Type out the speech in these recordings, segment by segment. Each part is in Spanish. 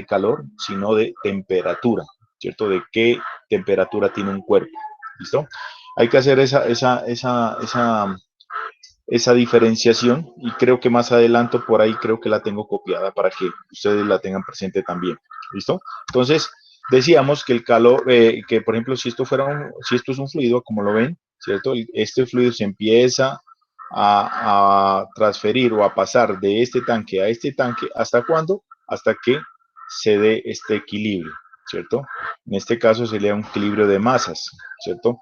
calor, sino de temperatura, ¿cierto? De qué temperatura tiene un cuerpo, ¿listo? Hay que hacer esa diferenciación y creo que más adelanto por ahí creo que la tengo copiada para que ustedes la tengan presente también, ¿listo? Entonces, decíamos que el calor, que por ejemplo, si esto es un fluido, como lo ven, ¿cierto? Este fluido se empieza a transferir o a pasar de este tanque a este tanque, ¿hasta cuándo? Hasta que se dé este equilibrio, ¿cierto? En este caso sería un equilibrio de masas, ¿cierto?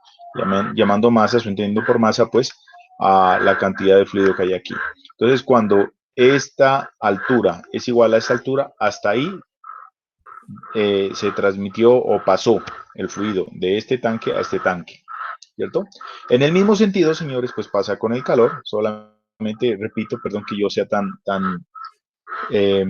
Llamando masas o entendiendo por masa, pues, a la cantidad de fluido que hay aquí. Entonces, cuando esta altura es igual a esta altura, hasta ahí se transmitió o pasó el fluido de este tanque a este tanque, ¿cierto? En el mismo sentido, señores, pues pasa con el calor, solamente repito, perdón que yo sea tan eh,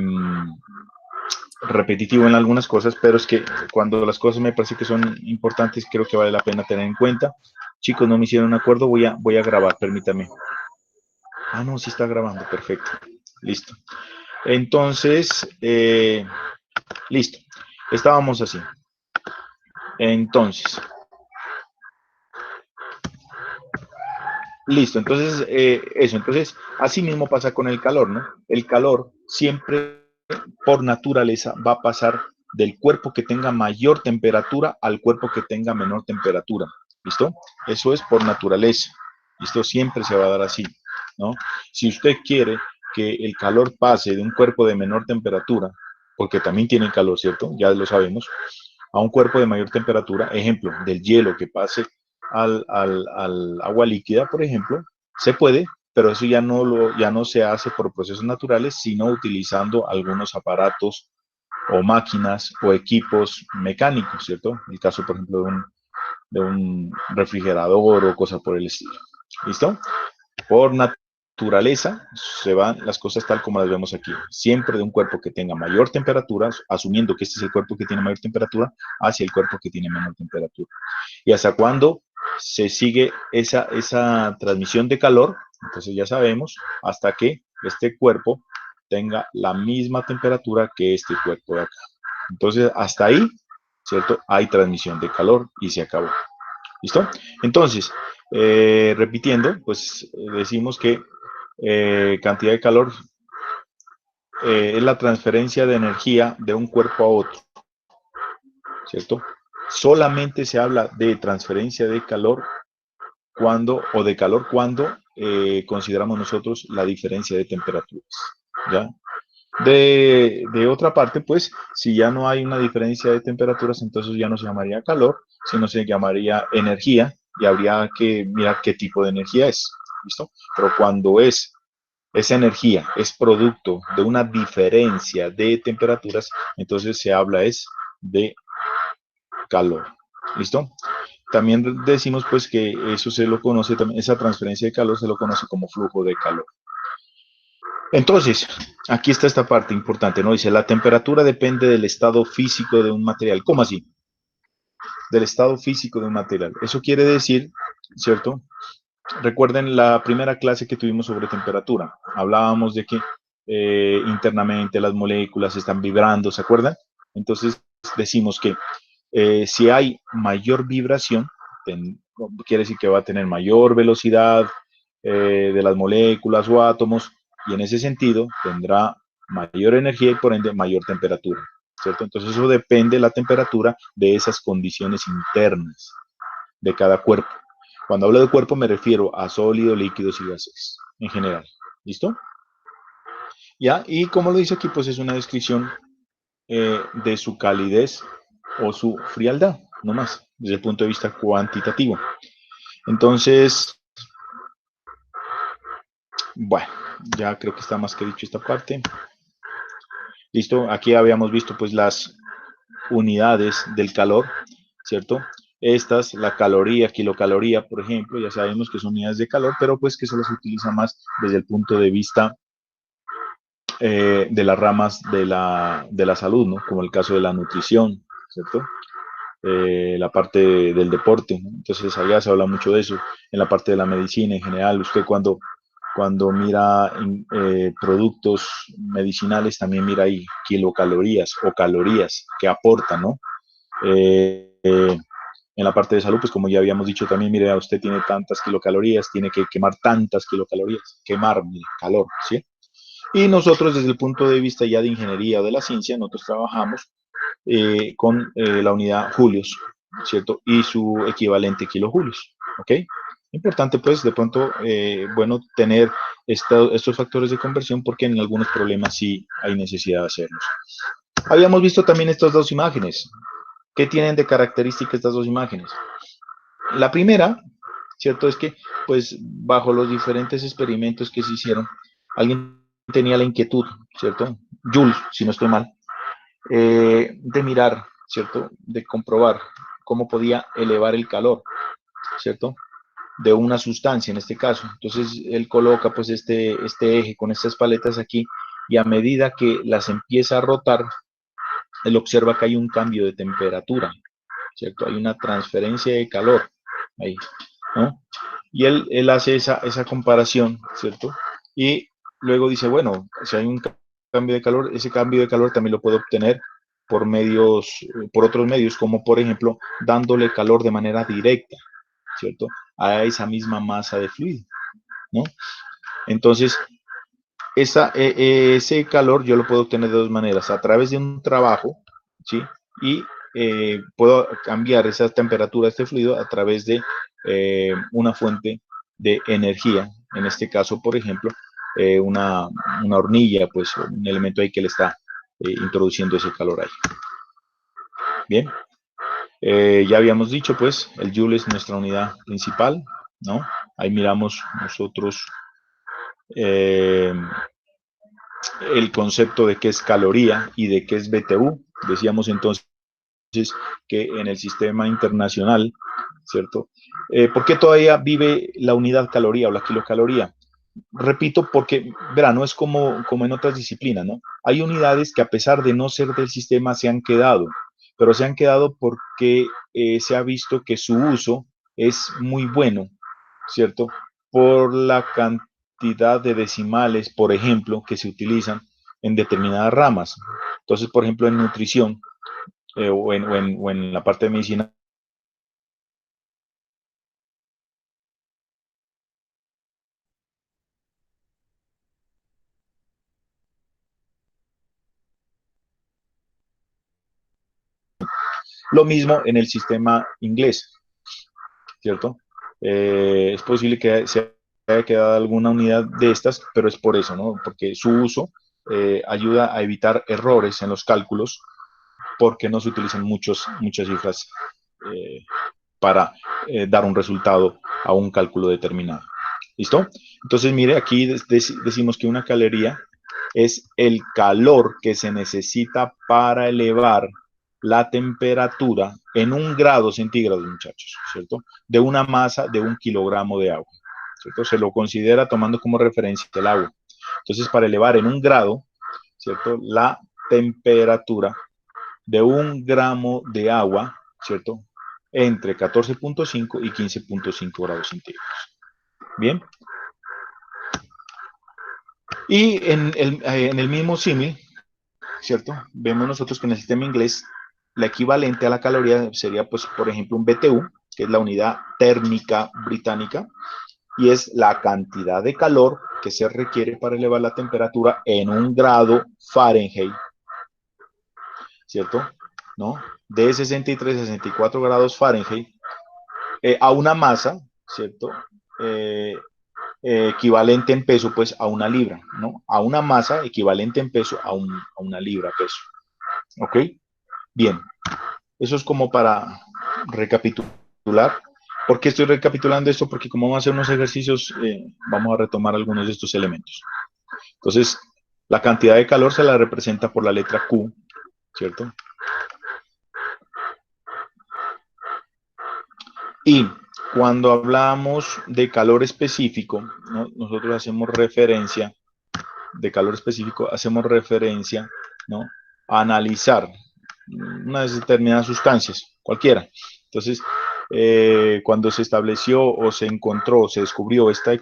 repetitivo en algunas cosas, pero es que cuando las cosas me parece que son importantes, creo que vale la pena tener en cuenta. Chicos, no me hicieron un acuerdo, voy a grabar, permítame. Ah, no, sí está grabando, perfecto. Listo. Entonces, listo. Estábamos así. Entonces, listo. Entonces, eso. Entonces, así mismo pasa con el calor, ¿no? El calor siempre, por naturaleza, va a pasar del cuerpo que tenga mayor temperatura al cuerpo que tenga menor temperatura. ¿Listo? Eso es por naturaleza. Esto siempre se va a dar así, ¿no? Si usted quiere que el calor pase de un cuerpo de menor temperatura, porque también tiene calor, ¿cierto? Ya lo sabemos, a un cuerpo de mayor temperatura, ejemplo, del hielo que pase al agua líquida, por ejemplo, se puede, pero eso ya no se hace por procesos naturales, sino utilizando algunos aparatos o máquinas o equipos mecánicos, ¿cierto? El caso, por ejemplo, de un refrigerador o cosas por el estilo. ¿Listo? Por naturaleza se van las cosas tal como las vemos aquí. Siempre de un cuerpo que tenga mayor temperatura, asumiendo que este es el cuerpo que tiene mayor temperatura, hacia el cuerpo que tiene menor temperatura. ¿Y hasta cuándo se sigue esa transmisión de calor? Entonces ya sabemos hasta que este cuerpo tenga la misma temperatura que este cuerpo de acá. Entonces hasta ahí, ¿cierto? Hay transmisión de calor y se acabó. ¿Listo? Entonces, repitiendo, pues decimos que cantidad de calor es la transferencia de energía de un cuerpo a otro, ¿cierto? Solamente se habla de transferencia de calor cuando consideramos nosotros la diferencia de temperaturas, ¿ya? De otra parte, pues, si ya no hay una diferencia de temperaturas, entonces ya no se llamaría calor, sino se llamaría energía y habría que mirar qué tipo de energía es, ¿listo? Pero cuando esa energía es producto de una diferencia de temperaturas, entonces se habla es de calor, ¿listo? También decimos pues que eso se lo conoce, esa transferencia de calor se lo conoce como flujo de calor. Entonces, aquí está esta parte importante, ¿no? Dice, la temperatura depende del estado físico de un material. ¿Cómo así? Del estado físico de un material. Eso quiere decir, ¿cierto? Recuerden la primera clase que tuvimos sobre temperatura. Hablábamos de que internamente las moléculas están vibrando, ¿se acuerdan? Entonces, decimos que si hay mayor vibración, quiere decir que va a tener mayor velocidad de las moléculas o átomos, y en ese sentido tendrá mayor energía y por ende mayor temperatura, ¿cierto? Entonces eso depende de la temperatura de esas condiciones internas de cada cuerpo. Cuando hablo de cuerpo me refiero a sólidos, líquidos y gases en general. ¿Listo? ¿Ya? Y como lo dice aquí, pues es una descripción de su calidez o su frialdad, no más, desde el punto de vista cuantitativo. Entonces, bueno, ya creo que está más que dicho esta parte. Listo, aquí habíamos visto pues las unidades del calor, ¿cierto? Estas, la caloría, kilocaloría, por ejemplo, ya sabemos que son unidades de calor, pero pues que solo se utiliza más desde el punto de vista de las ramas de la salud, ¿no? Como el caso de la nutrición, ¿cierto? La parte del deporte, ¿no? Entonces allá se habla mucho de eso, en la parte de la medicina en general, usted cuando Cuando mira productos medicinales, también mira ahí kilocalorías o calorías que aportan, ¿no? En la parte de salud, pues como ya habíamos dicho también, mire, usted tiene tantas kilocalorías, tiene que quemar tantas kilocalorías, quemar, mire, calor, ¿sí? Y nosotros desde el punto de vista ya de ingeniería o de la ciencia, nosotros trabajamos con la unidad julios, ¿cierto? Y su equivalente kilojulios, ¿ok? Importante, pues, de pronto, bueno, tener estos factores de conversión porque en algunos problemas sí hay necesidad de hacerlos. Habíamos visto también estas dos imágenes. ¿Qué tienen de característica estas dos imágenes? La primera, ¿cierto? Es que, pues, bajo los diferentes experimentos que se hicieron, alguien tenía la inquietud, ¿cierto? Jules, si no estoy mal, de mirar, ¿cierto? De comprobar cómo podía elevar el calor, ¿cierto? De una sustancia en este caso. Entonces, él coloca pues este eje con estas paletas aquí y a medida que las empieza a rotar, él observa que hay un cambio de temperatura, ¿cierto? Hay una transferencia de calor ahí, ¿no? Y él hace esa comparación, ¿cierto? Y luego dice, bueno, si hay un cambio de calor, ese cambio de calor también lo puedo obtener por medios, por otros medios, como por ejemplo, dándole calor de manera directa, ¿cierto? A esa misma masa de fluido, ¿no? Entonces, ese calor yo lo puedo obtener de dos maneras, a través de un trabajo, ¿sí? Y puedo cambiar esa temperatura de este fluido a través de una fuente de energía, en este caso, por ejemplo, una hornilla, pues un elemento ahí que le está introduciendo ese calor ahí. Bien, ya habíamos dicho, pues, el Joule es nuestra unidad principal, ¿no? Ahí miramos nosotros eh, el concepto de qué es caloría y de qué es BTU. Decíamos entonces que en el sistema internacional, ¿cierto? ¿Por qué todavía vive la unidad caloría o la kilocaloría? Repito, porque, verá, no es como en otras disciplinas, ¿no? Hay unidades que a pesar de no ser del sistema se han quedado, pero se han quedado porque se ha visto que su uso es muy bueno, ¿cierto? Por la cantidad de decimales, por ejemplo, que se utilizan en determinadas ramas. Entonces, por ejemplo, en nutrición o en la parte de medicina, lo mismo en el sistema inglés, ¿cierto? Es posible que se haya quedado alguna unidad de estas, pero es por eso, ¿no? Porque su uso ayuda a evitar errores en los cálculos porque no se utilizan muchas cifras eh, para dar un resultado a un cálculo determinado. ¿Listo? Entonces, mire, aquí decimos que una caloría es el calor que se necesita para elevar la temperatura en 1 grado centígrado, muchachos, ¿cierto? De una masa de 1 kilogramo de agua, ¿cierto? Se lo considera tomando como referencia el agua. Entonces, para elevar en 1 grado, ¿cierto? La temperatura de 1 gramo de agua, ¿cierto? Entre 14.5 y 15.5 grados centígrados. Bien. Y en el mismo símil, ¿cierto? Vemos nosotros que en el sistema inglés la equivalente a la caloría sería, pues, por ejemplo, un BTU, que es la unidad térmica británica, y es la cantidad de calor que se requiere para elevar la temperatura en 1 grado Fahrenheit, ¿cierto? ¿No? De 63 a 64 grados Fahrenheit a una masa, ¿cierto? Eh, equivalente en peso, pues, a una libra, ¿no? A una masa equivalente en peso a una libra peso. ¿Ok? Bien, eso es como para recapitular. ¿Por qué estoy recapitulando esto? Porque como vamos a hacer unos ejercicios, vamos a retomar algunos de estos elementos. Entonces, la cantidad de calor se la representa por la letra Q, ¿cierto? Y cuando hablamos de calor específico, ¿no? Nosotros hacemos referencia, de calor específico, hacemos referencia, ¿no? A analizar unas determinadas sustancias, cualquiera. Entonces, cuando se estableció o se encontró, se descubrió esta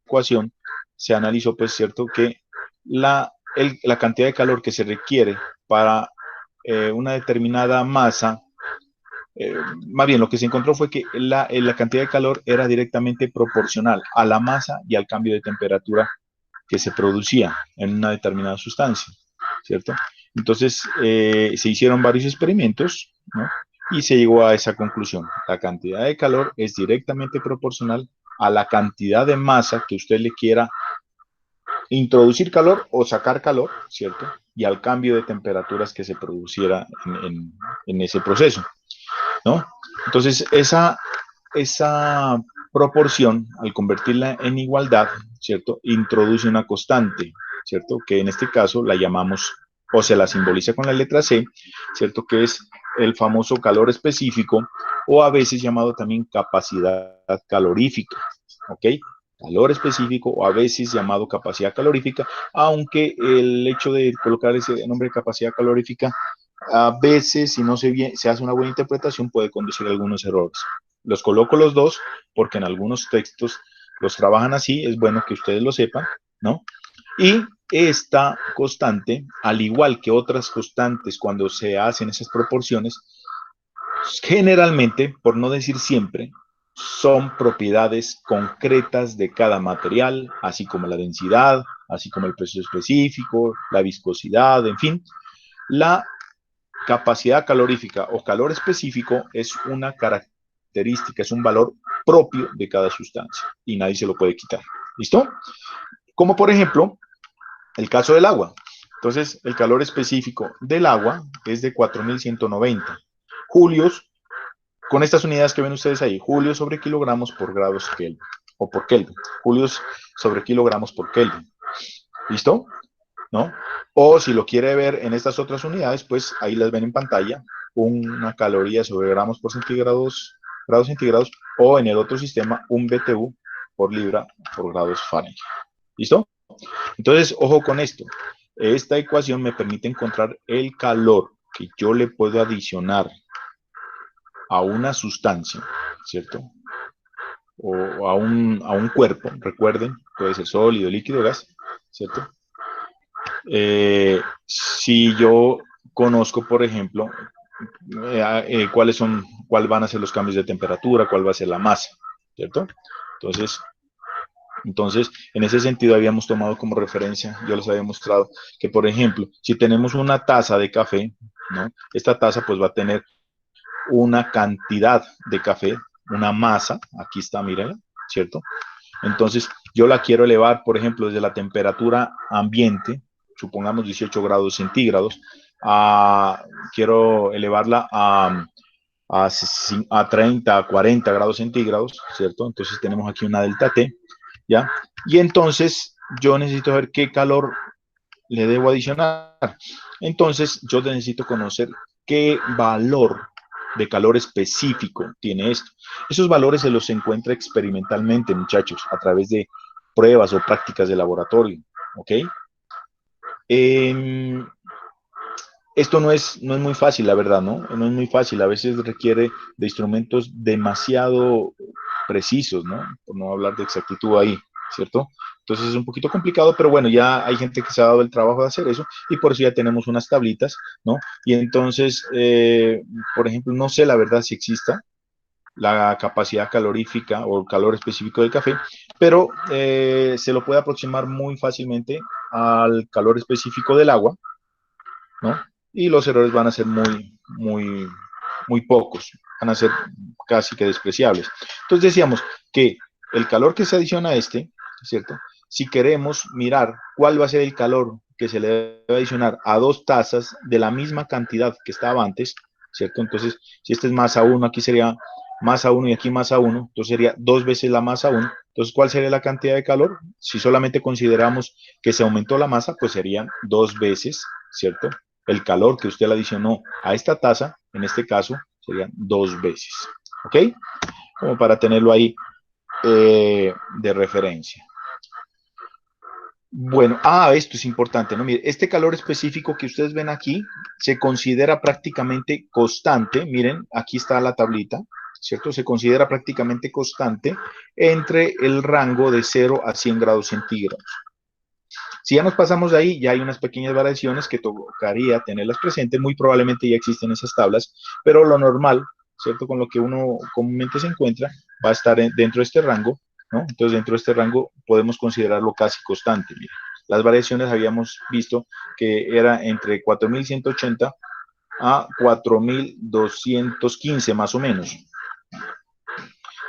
ecuación, se analizó, pues, cierto, que la cantidad de calor que se requiere para una determinada masa, más bien lo que se encontró fue que la cantidad de calor era directamente proporcional a la masa y al cambio de temperatura que se producía en una determinada sustancia, ¿cierto? Entonces, se hicieron varios experimentos, ¿no? Y se llegó a esa conclusión. La cantidad de calor es directamente proporcional a la cantidad de masa que usted le quiera introducir calor o sacar calor, ¿cierto? Y al cambio de temperaturas que se produciera en ese proceso, ¿no? Entonces, esa proporción, al convertirla en igualdad, ¿cierto? Introduce una constante, ¿cierto? Que en este caso la llamamos, o se la simboliza con la letra C, ¿cierto? Que es el famoso calor específico, o a veces llamado también capacidad calorífica, ¿ok? Calor específico, o a veces llamado capacidad calorífica, aunque el hecho de colocar ese nombre de capacidad calorífica a veces, si no se hace una buena interpretación, puede conducir a algunos errores. Los coloco los dos porque en algunos textos los trabajan así, es bueno que ustedes lo sepan, ¿no? Y esta constante, al igual que otras constantes cuando se hacen esas proporciones, generalmente, por no decir siempre, son propiedades concretas de cada material, así como la densidad, así como el peso específico, la viscosidad, en fin. La capacidad calorífica o calor específico es una característica, es un valor propio de cada sustancia y nadie se lo puede quitar. ¿Listo? Como por ejemplo, el caso del agua. Entonces, el calor específico del agua es de 4190 julios, con estas unidades que ven ustedes ahí, julios sobre kilogramos por grados Kelvin, o por Kelvin, julios sobre kilogramos por Kelvin. ¿Listo? ¿No? O si lo quiere ver en estas otras unidades, pues ahí las ven en pantalla, una caloría sobre gramos por centígrados, grados centígrados, o en el otro sistema, un BTU por libra por grados Fahrenheit. ¿Listo? Entonces, ojo con esto. Esta ecuación me permite encontrar el calor que yo le puedo adicionar a una sustancia, ¿cierto? O a un cuerpo, recuerden, puede ser sólido, líquido, gas, ¿cierto? Si yo conozco, por ejemplo, cuáles van a ser los cambios de temperatura, cuál va a ser la masa, ¿cierto? Entonces, en ese sentido habíamos tomado como referencia, yo les había mostrado que, por ejemplo, si tenemos una taza de café, ¿no? Esta taza pues va a tener una cantidad de café, una masa, aquí está, mírenla, ¿cierto? Entonces, yo la quiero elevar, por ejemplo, desde la temperatura ambiente, supongamos 18 grados centígrados, quiero elevarla a 30, a 40 grados centígrados, ¿cierto? Entonces tenemos aquí una delta T, ¿ya? Y entonces yo necesito ver qué calor le debo adicionar. Entonces yo necesito conocer qué valor de calor específico tiene esto. Esos valores se los encuentra experimentalmente, muchachos, a través de pruebas o prácticas de laboratorio, ¿ok? Esto no es muy fácil, la verdad, ¿no? No es muy fácil, a veces requiere de instrumentos demasiado precisos, ¿no? Por no hablar de exactitud ahí, ¿cierto? Entonces es un poquito complicado, pero bueno, ya hay gente que se ha dado el trabajo de hacer eso y por eso ya tenemos unas tablitas, ¿no? Y entonces, por ejemplo, no sé la verdad si exista la capacidad calorífica o el calor específico del café, pero se lo puede aproximar muy fácilmente al calor específico del agua, ¿no? Y los errores van a ser muy pocos, van a ser casi que despreciables. Entonces decíamos que el calor que se adiciona a este, ¿cierto? Si queremos mirar cuál va a ser el calor que se le debe adicionar a dos tazas de la misma cantidad que estaba antes, ¿cierto? Entonces, si este es masa 1, aquí sería masa 1 y aquí masa 1, entonces sería dos veces la masa 1. Entonces, ¿cuál sería la cantidad de calor? Si solamente consideramos que se aumentó la masa, pues serían dos veces, ¿cierto? El calor que usted le adicionó a esta taza, en este caso, serían dos veces. ¿Ok? Como para tenerlo ahí de referencia. Bueno, esto es importante, ¿no? Mire, este calor específico que ustedes ven aquí se considera prácticamente constante. Miren, aquí está la tablita, ¿cierto? Se considera prácticamente constante entre el rango de 0 a 100 grados centígrados. Si ya nos pasamos de ahí, ya hay unas pequeñas variaciones que tocaría tenerlas presentes, muy probablemente ya existen esas tablas, pero lo normal, ¿cierto? Con lo que uno comúnmente se encuentra, va a estar dentro de este rango, ¿no? Entonces, dentro de este rango podemos considerarlo casi constante. Mira. Las variaciones habíamos visto que era entre 4180 a 4215 más o menos.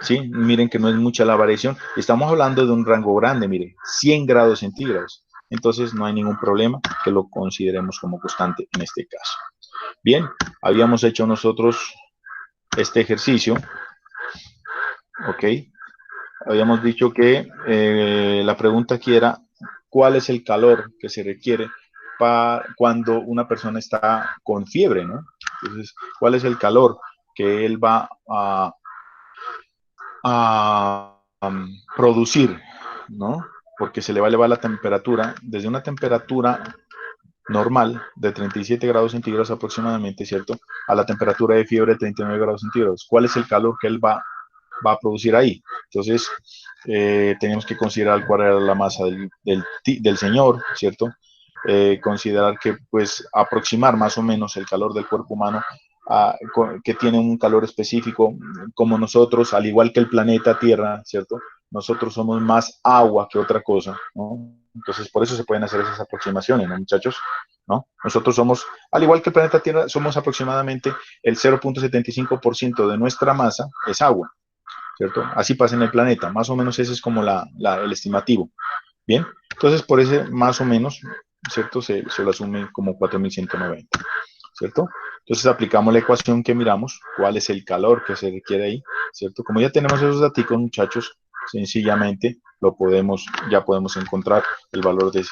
¿Sí? Miren que no es mucha la variación. Estamos hablando de un rango grande, mire, 100 grados centígrados. Entonces no hay ningún problema que lo consideremos como constante en este caso. Bien, habíamos hecho nosotros este ejercicio. Ok. Habíamos dicho que la pregunta aquí era, ¿cuál es el calor que se requiere para cuando una persona está con fiebre, ¿no? Entonces, ¿cuál es el calor que él va a producir, ¿no? Porque se le va a elevar la temperatura desde una temperatura normal de 37 grados centígrados aproximadamente, ¿cierto? A la temperatura de fiebre de 39 grados centígrados. ¿Cuál es el calor que él va a producir ahí? Entonces, tenemos que considerar cuál era la masa del señor, ¿cierto? Considerar que, pues, aproximar más o menos el calor del cuerpo humano que tiene un calor específico, como nosotros, al igual que el planeta Tierra, ¿cierto? Nosotros somos más agua que otra cosa, ¿no? Entonces, por eso se pueden hacer esas aproximaciones, ¿no, muchachos? ¿No? Nosotros somos, al igual que el planeta Tierra, somos aproximadamente el 0.75% de nuestra masa es agua, ¿cierto? Así pasa en el planeta, más o menos ese es como el estimativo. Bien, entonces por ese más o menos, ¿cierto? Se lo asume como 4190, ¿cierto? Entonces aplicamos la ecuación que miramos, cuál es el calor que se requiere ahí, ¿cierto? Como ya tenemos esos datos, muchachos, sencillamente ya podemos encontrar el valor de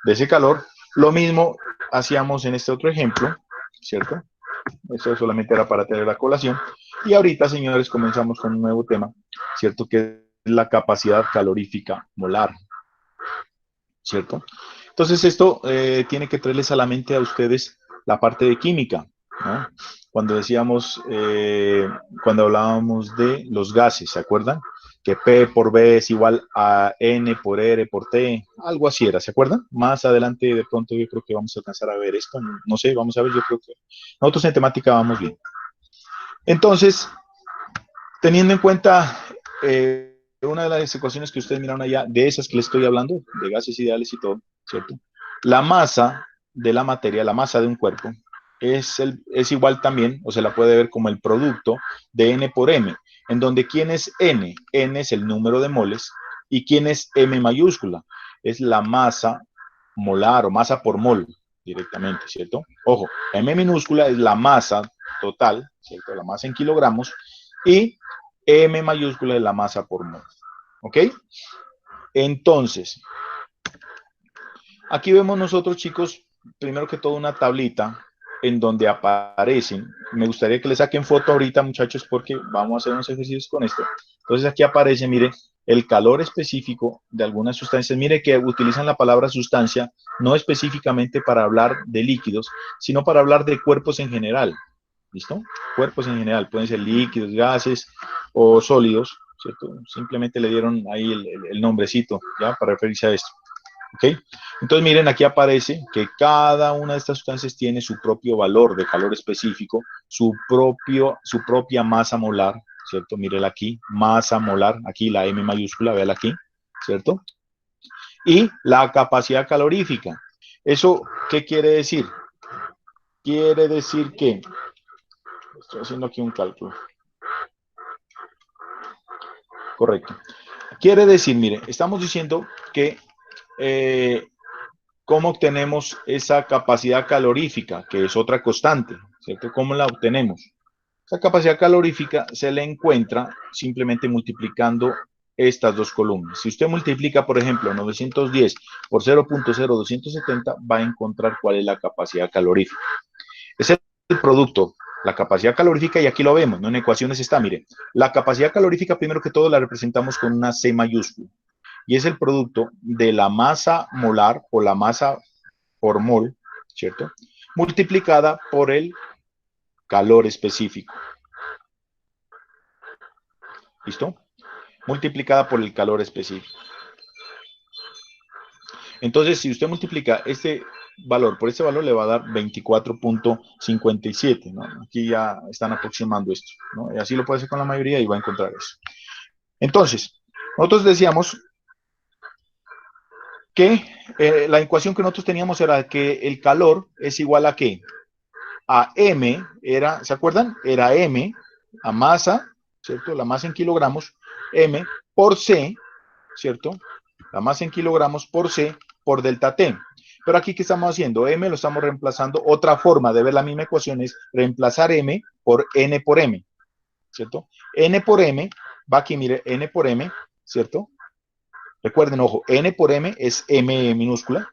ese calor. Lo mismo hacíamos en este otro ejemplo, ¿cierto? Eso solamente era para tener la colación. Y ahorita, señores, comenzamos con un nuevo tema, ¿cierto? Que es la capacidad calorífica molar, ¿cierto? Entonces, esto tiene que traerles a la mente a ustedes la parte de química, ¿no? Cuando decíamos, cuando hablábamos de los gases, ¿se acuerdan? Que P por B es igual a N por R por T, algo así era, ¿se acuerdan? Más adelante, de pronto, yo creo que vamos a alcanzar a ver esto, no sé, vamos a ver, yo creo que nosotros en temática vamos bien. Entonces, teniendo en cuenta una de las ecuaciones que ustedes miraron allá, de esas que les estoy hablando, de gases ideales y todo, ¿cierto? La masa de la materia, la masa de un cuerpo, es igual también, o se la puede ver como el producto de N por M, en donde ¿quién es N? N es el número de moles, y ¿quién es M mayúscula? Es la masa molar o masa por mol, directamente, ¿cierto? Ojo, M minúscula es la masa total, ¿cierto? La masa en kilogramos, y M mayúscula es la masa por mol. ¿Ok? Entonces, aquí vemos nosotros, chicos, primero que todo una tablita en donde aparecen, me gustaría que le saquen foto ahorita, muchachos, porque vamos a hacer unos ejercicios con esto. Entonces aquí aparece, mire, el calor específico de algunas sustancias. Mire que utilizan la palabra sustancia no específicamente para hablar de líquidos, sino para hablar de cuerpos en general. ¿Listo? Cuerpos en general, pueden ser líquidos, gases o sólidos, ¿cierto? Simplemente le dieron ahí el nombrecito, ¿ya? Para referirse a esto. ¿Ok? Entonces, miren, aquí aparece que cada una de estas sustancias tiene su propio valor de calor específico, su propia masa molar, ¿cierto? Mírenla aquí, masa molar, aquí la M mayúscula, véala aquí, ¿cierto? Y la capacidad calorífica. ¿Eso qué quiere decir? Quiere decir que, estoy haciendo aquí un cálculo. Correcto. Quiere decir, mire, estamos diciendo que ¿cómo obtenemos esa capacidad calorífica, que es otra constante, ¿cierto? ¿Cómo la obtenemos? Esa capacidad calorífica se le encuentra simplemente multiplicando estas dos columnas. Si usted multiplica, por ejemplo, 910 por 0.0270, va a encontrar cuál es la capacidad calorífica. Es el producto, la capacidad calorífica, y aquí lo vemos, ¿no? En ecuaciones está, mire, la capacidad calorífica primero que todo la representamos con una C mayúscula, y es el producto de la masa molar o la masa por mol, ¿cierto? Multiplicada por el calor específico. ¿listo? Multiplicada por el calor específico. Entonces, si usted multiplica este valor por este valor, le va a dar 24.57, ¿no? Aquí ya están aproximando esto, ¿no? Y así lo puede hacer con la mayoría y va a encontrar eso. Entonces, nosotros decíamos que la ecuación que nosotros teníamos era que el calor es igual a ¿qué? A M, ¿se acuerdan? Era M, a masa, ¿cierto? La masa en kilogramos, M por C, ¿cierto? La masa en kilogramos por C por delta T. Pero aquí, ¿qué estamos haciendo? M lo estamos reemplazando. Otra forma de ver la misma ecuación es reemplazar M por N por M, ¿cierto? N por M, va aquí, mire, N por M, ¿cierto? Recuerden, ojo, N por M es M minúscula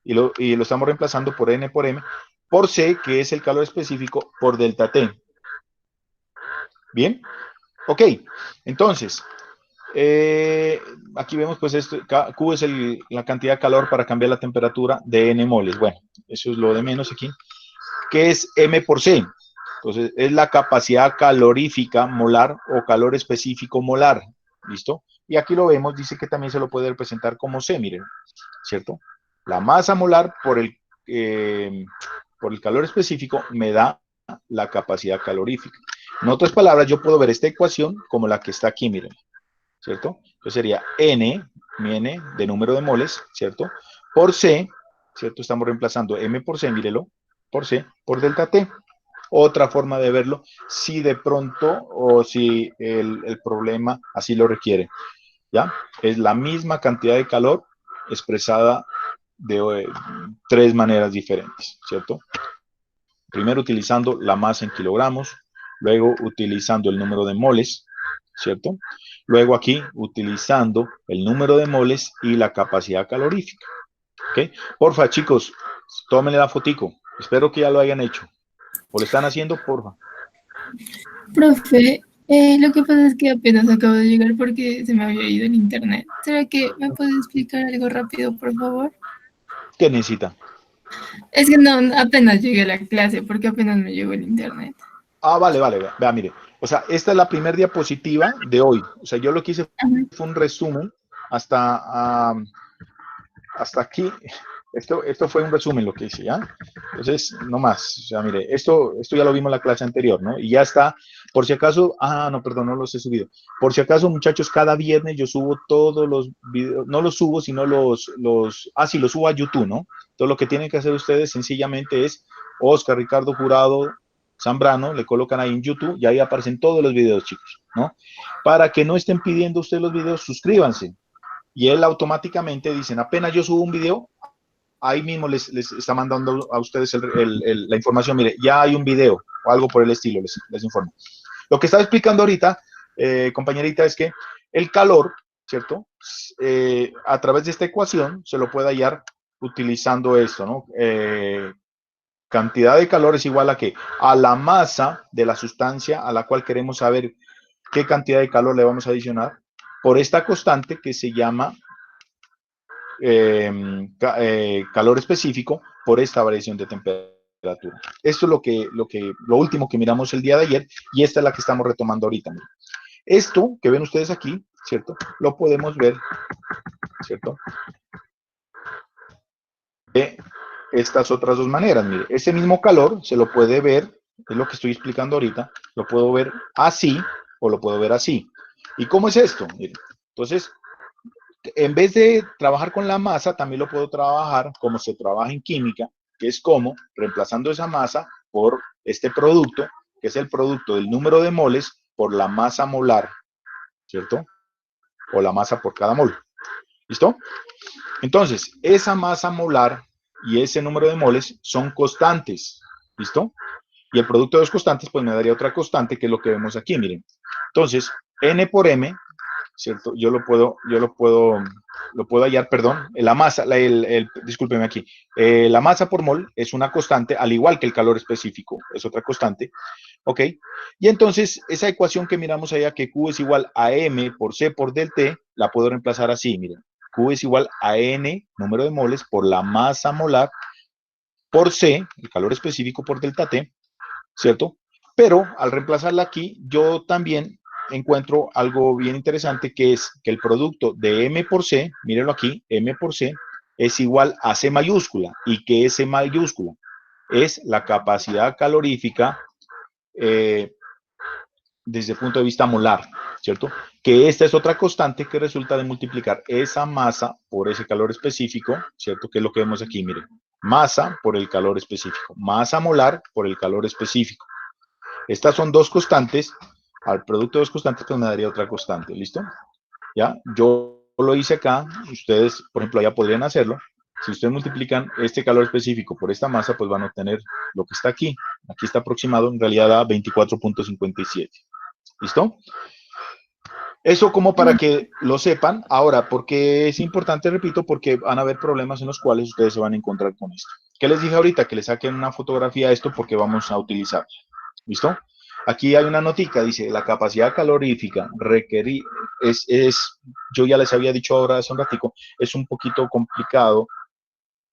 y lo estamos reemplazando por N por M por C, que es el calor específico, por delta T. ¿Bien? Ok, entonces, aquí vemos pues esto, Q es la cantidad de calor para cambiar la temperatura de N moles. Bueno, eso es lo de menos aquí. ¿Qué es M por C? Entonces, es la capacidad calorífica molar o calor específico molar. ¿Listo? Y aquí lo vemos, dice que también se lo puede representar como C, miren, ¿cierto? La masa molar por el calor específico me da la capacidad calorífica. En otras palabras, yo puedo ver esta ecuación como la que está aquí, miren, ¿cierto? Entonces sería N, mi N de número de moles, ¿cierto? Por C, ¿cierto? Estamos reemplazando M por C, mírelo, por C, por delta T. Otra forma de verlo, si de pronto o si el problema así lo requiere, ¿ya? Es la misma cantidad de calor expresada de tres maneras diferentes, ¿cierto? Primero utilizando la masa en kilogramos, luego utilizando el número de moles, ¿cierto? Luego aquí utilizando el número de moles y la capacidad calorífica, ¿ok? Porfa, chicos, tómenle la fotico. Espero que ya lo hayan hecho. ¿O lo están haciendo? Porfa. Profe, lo que pasa es que apenas acabo de llegar porque se me había ido el internet. ¿Será que me puede explicar algo rápido, por favor? ¿Qué necesita? Es que no, apenas llegué a la clase porque apenas me llegó el internet. Ah, vale, vale, vea, mire. O sea, esta es la primera diapositiva de hoy. O sea, yo lo que hice Ajá. fue un resumen hasta, hasta aquí. Esto fue un resumen lo que hice, ¿ya? Entonces, no más. O sea, mire, esto ya lo vimos en la clase anterior, ¿no? Y ya está. Por si acaso, no, perdón, no los he subido. Por si acaso, muchachos, cada viernes yo subo todos los videos, no los subo, sino sí, los subo a YouTube, ¿no? Todo lo que tienen que hacer ustedes sencillamente es Oscar Ricardo Jurado Zambrano, le colocan ahí en YouTube y ahí aparecen todos los videos, chicos, ¿no? Para que no estén pidiendo ustedes los videos, suscríbanse. Y él automáticamente dicen, apenas yo subo un video, ahí mismo les está mandando a ustedes la información, mire, ya hay un video o algo por el estilo, les informo. Lo que estaba explicando ahorita, compañerita, es que el calor, ¿cierto? A través de esta ecuación se lo puede hallar utilizando esto, ¿no? Cantidad de calor es igual a ¿qué? A la masa de la sustancia a la cual queremos saber qué cantidad de calor le vamos a adicionar por esta constante que se llama calor específico por esta variación de temperatura. Esto es lo último que miramos el día de ayer y esta es la que estamos retomando ahorita. Miren. Esto que ven ustedes aquí, ¿cierto? Lo podemos ver, ¿cierto? De estas otras dos maneras. Mire, ese mismo calor se lo puede ver, es lo que estoy explicando ahorita, lo puedo ver así o lo puedo ver así. ¿Y cómo es esto? Miren, entonces, en vez de trabajar con la masa, también lo puedo trabajar como se trabaja en química, que es como reemplazando esa masa por este producto, que es el producto del número de moles por la masa molar, ¿cierto? O la masa por cada mol. ¿Listo? Entonces, esa masa molar y ese número de moles son constantes. ¿Listo? Y el producto de dos constantes, pues me daría otra constante, que es lo que vemos aquí, miren. Entonces, N por M, ¿cierto? Lo puedo hallar, perdón, la masa, discúlpeme aquí, la masa por mol es una constante, al igual que el calor específico, es otra constante, ¿ok? Y entonces, esa ecuación que miramos allá, que Q es igual a M por C por del T, la puedo reemplazar así, miren, Q es igual a N, número de moles, por la masa molar, por C, el calor específico por delta T, ¿cierto? Pero al reemplazarla aquí, yo también encuentro algo bien interesante, que es que el producto de M por C, mírenlo aquí, M por C, es igual a C mayúscula. ¿Y qué es C mayúscula? Es la capacidad calorífica desde el punto de vista molar, ¿cierto? Que esta es otra constante que resulta de multiplicar esa masa por ese calor específico, ¿cierto? Que es lo que vemos aquí, miren. Masa por el calor específico. Masa molar por el calor específico. Estas son dos constantes. Al producto de dos constantes, pues me daría otra constante, ¿listo? ¿Ya? Yo lo hice acá. Ustedes, por ejemplo, allá podrían hacerlo. Si ustedes multiplican este calor específico por esta masa, pues van a obtener lo que está aquí. Aquí está aproximado, en realidad da 24.57. ¿Listo? Eso como para que lo sepan. Ahora, porque es importante, repito, porque van a haber problemas en los cuales ustedes se van a encontrar con esto. ¿Qué les dije ahorita? Que le saquen una fotografía a esto porque vamos a utilizarlo. ¿Listo? Aquí hay una notica, dice, la capacidad calorífica requerir, yo ya les había dicho ahora hace un ratico, es un poquito complicado,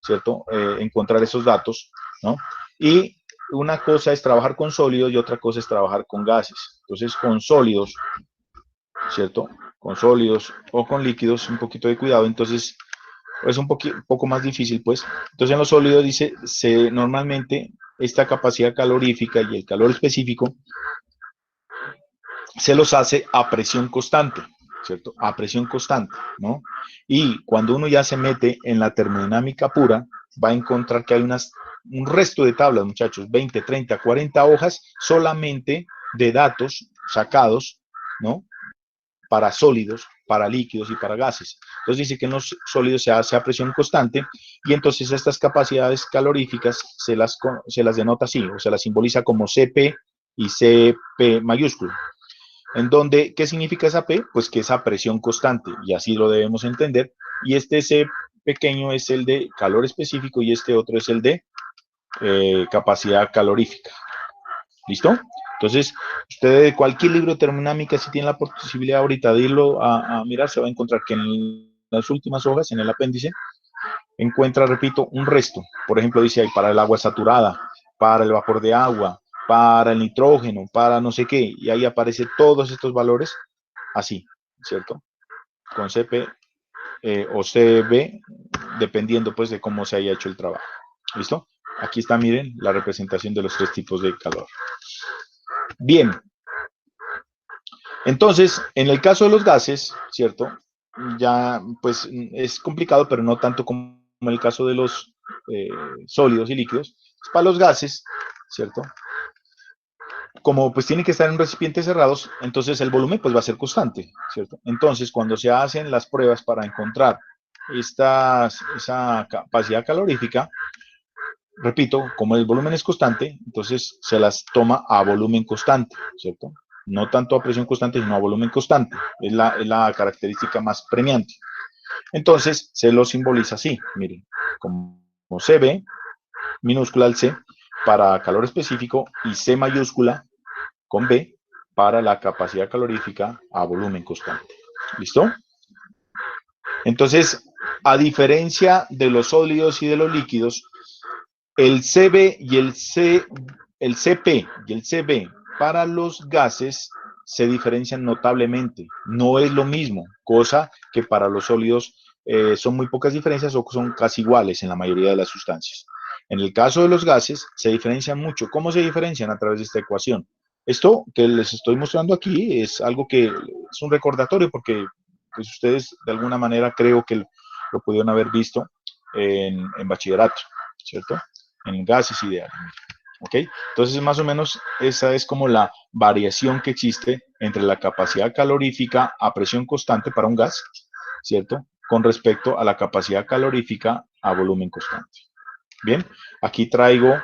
¿cierto? Encontrar esos datos, ¿no? Y una cosa es trabajar con sólidos y otra cosa es trabajar con gases. Entonces, con sólidos, ¿cierto? Con sólidos o con líquidos, un poquito de cuidado, entonces es un poco más difícil, pues. Entonces, en los sólidos dice, normalmente esta capacidad calorífica y el calor específico se los hace a presión constante, ¿cierto? A presión constante, ¿no? Y cuando uno ya se mete en la termodinámica pura, va a encontrar que hay un resto de tablas, muchachos, 20, 30, 40 hojas solamente de datos sacados, ¿no? Para sólidos, para líquidos y para gases. Entonces dice que en los sólidos se hace a presión constante y entonces estas capacidades caloríficas se las denota así, o se las simboliza como CP y CP mayúsculo. En donde, ¿qué significa esa P? Pues que es a presión constante, y así lo debemos entender. Y este C pequeño es el de calor específico y este otro es el de capacidad calorífica. ¿Listo? Entonces, usted de cualquier libro de termodinámica, si tiene la posibilidad ahorita de irlo a mirar, se va a encontrar que en las últimas hojas, en el apéndice, encuentra, repito, un resto. Por ejemplo, dice ahí para el agua saturada, para el vapor de agua, para el nitrógeno, para no sé qué, y ahí aparecen todos estos valores así, ¿cierto? Con CP o CB, dependiendo pues de cómo se haya hecho el trabajo. ¿Listo? Aquí está, miren, la representación de los tres tipos de calor. Bien. Entonces, en el caso de los gases, ¿cierto? Ya, pues, es complicado, pero no tanto como en el caso de los sólidos y líquidos. Para los gases, ¿cierto? Como pues tienen que estar en recipientes cerrados, entonces el volumen pues va a ser constante, ¿cierto? Entonces, cuando se hacen las pruebas para encontrar esa capacidad calorífica, repito, como el volumen es constante, entonces se las toma a volumen constante, ¿cierto? No tanto a presión constante, sino a volumen constante. Es la característica más premiante. Entonces, se lo simboliza así, miren, como CB, minúscula al C, para calor específico, y C mayúscula con B, para la capacidad calorífica a volumen constante. ¿Listo? Entonces, a diferencia de los sólidos y de los líquidos, el CB y el CP y el CB para los gases se diferencian notablemente. No es lo mismo, cosa que para los sólidos son muy pocas diferencias o son casi iguales en la mayoría de las sustancias. En el caso de los gases se diferencian mucho. ¿Cómo se diferencian? A través de esta ecuación. Esto que les estoy mostrando aquí es algo que es un recordatorio porque pues, ustedes de alguna manera creo que lo pudieron haber visto en bachillerato, ¿cierto? En gases y de aire. ¿Ok? Entonces, más o menos, esa es como la variación que existe entre la capacidad calorífica a presión constante para un gas, ¿cierto? Con respecto a la capacidad calorífica a volumen constante. Bien, aquí traigo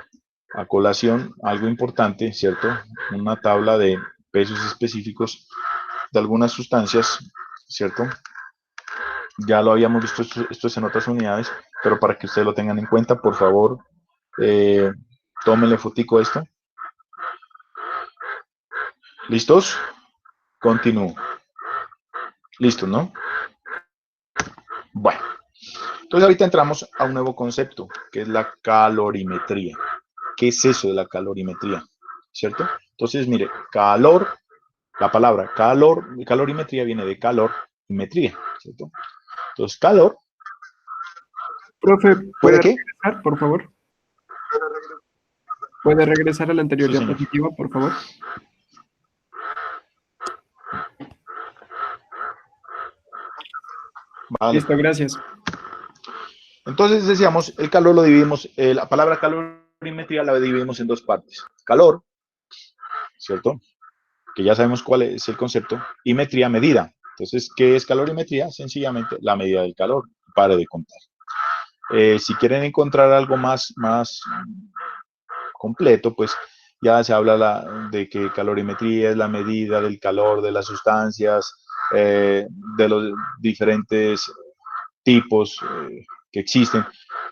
a colación algo importante, ¿cierto? Una tabla de pesos específicos de algunas sustancias, ¿cierto? Ya lo habíamos visto, esto es en otras unidades, pero para que ustedes lo tengan en cuenta, por favor, tómenle fotico a esto. ¿Listos? Continúo. ¿Listos, no? Bueno, entonces ahorita entramos a un nuevo concepto, que es la calorimetría. ¿Qué es eso de la calorimetría? ¿Cierto? Entonces, mire, calor La palabra calorimetría viene de calor y metría, ¿cierto? Entonces, calor, Profe, ¿puede ¿puede qué? regresar, por favor? ¿Puede regresar a la anterior Sí, señor. diapositiva, por favor? Vale. Listo, gracias. Entonces decíamos, el calor lo dividimos, la palabra calorimetría la dividimos en dos partes. Calor, ¿cierto? Que ya sabemos cuál es el concepto, y metría, medida. Entonces, ¿qué es calorimetría? Sencillamente la medida del calor. Pare de contar. Si quieren encontrar algo más completo, pues ya se habla de que calorimetría es la medida del calor de las sustancias, de los diferentes tipos que existen,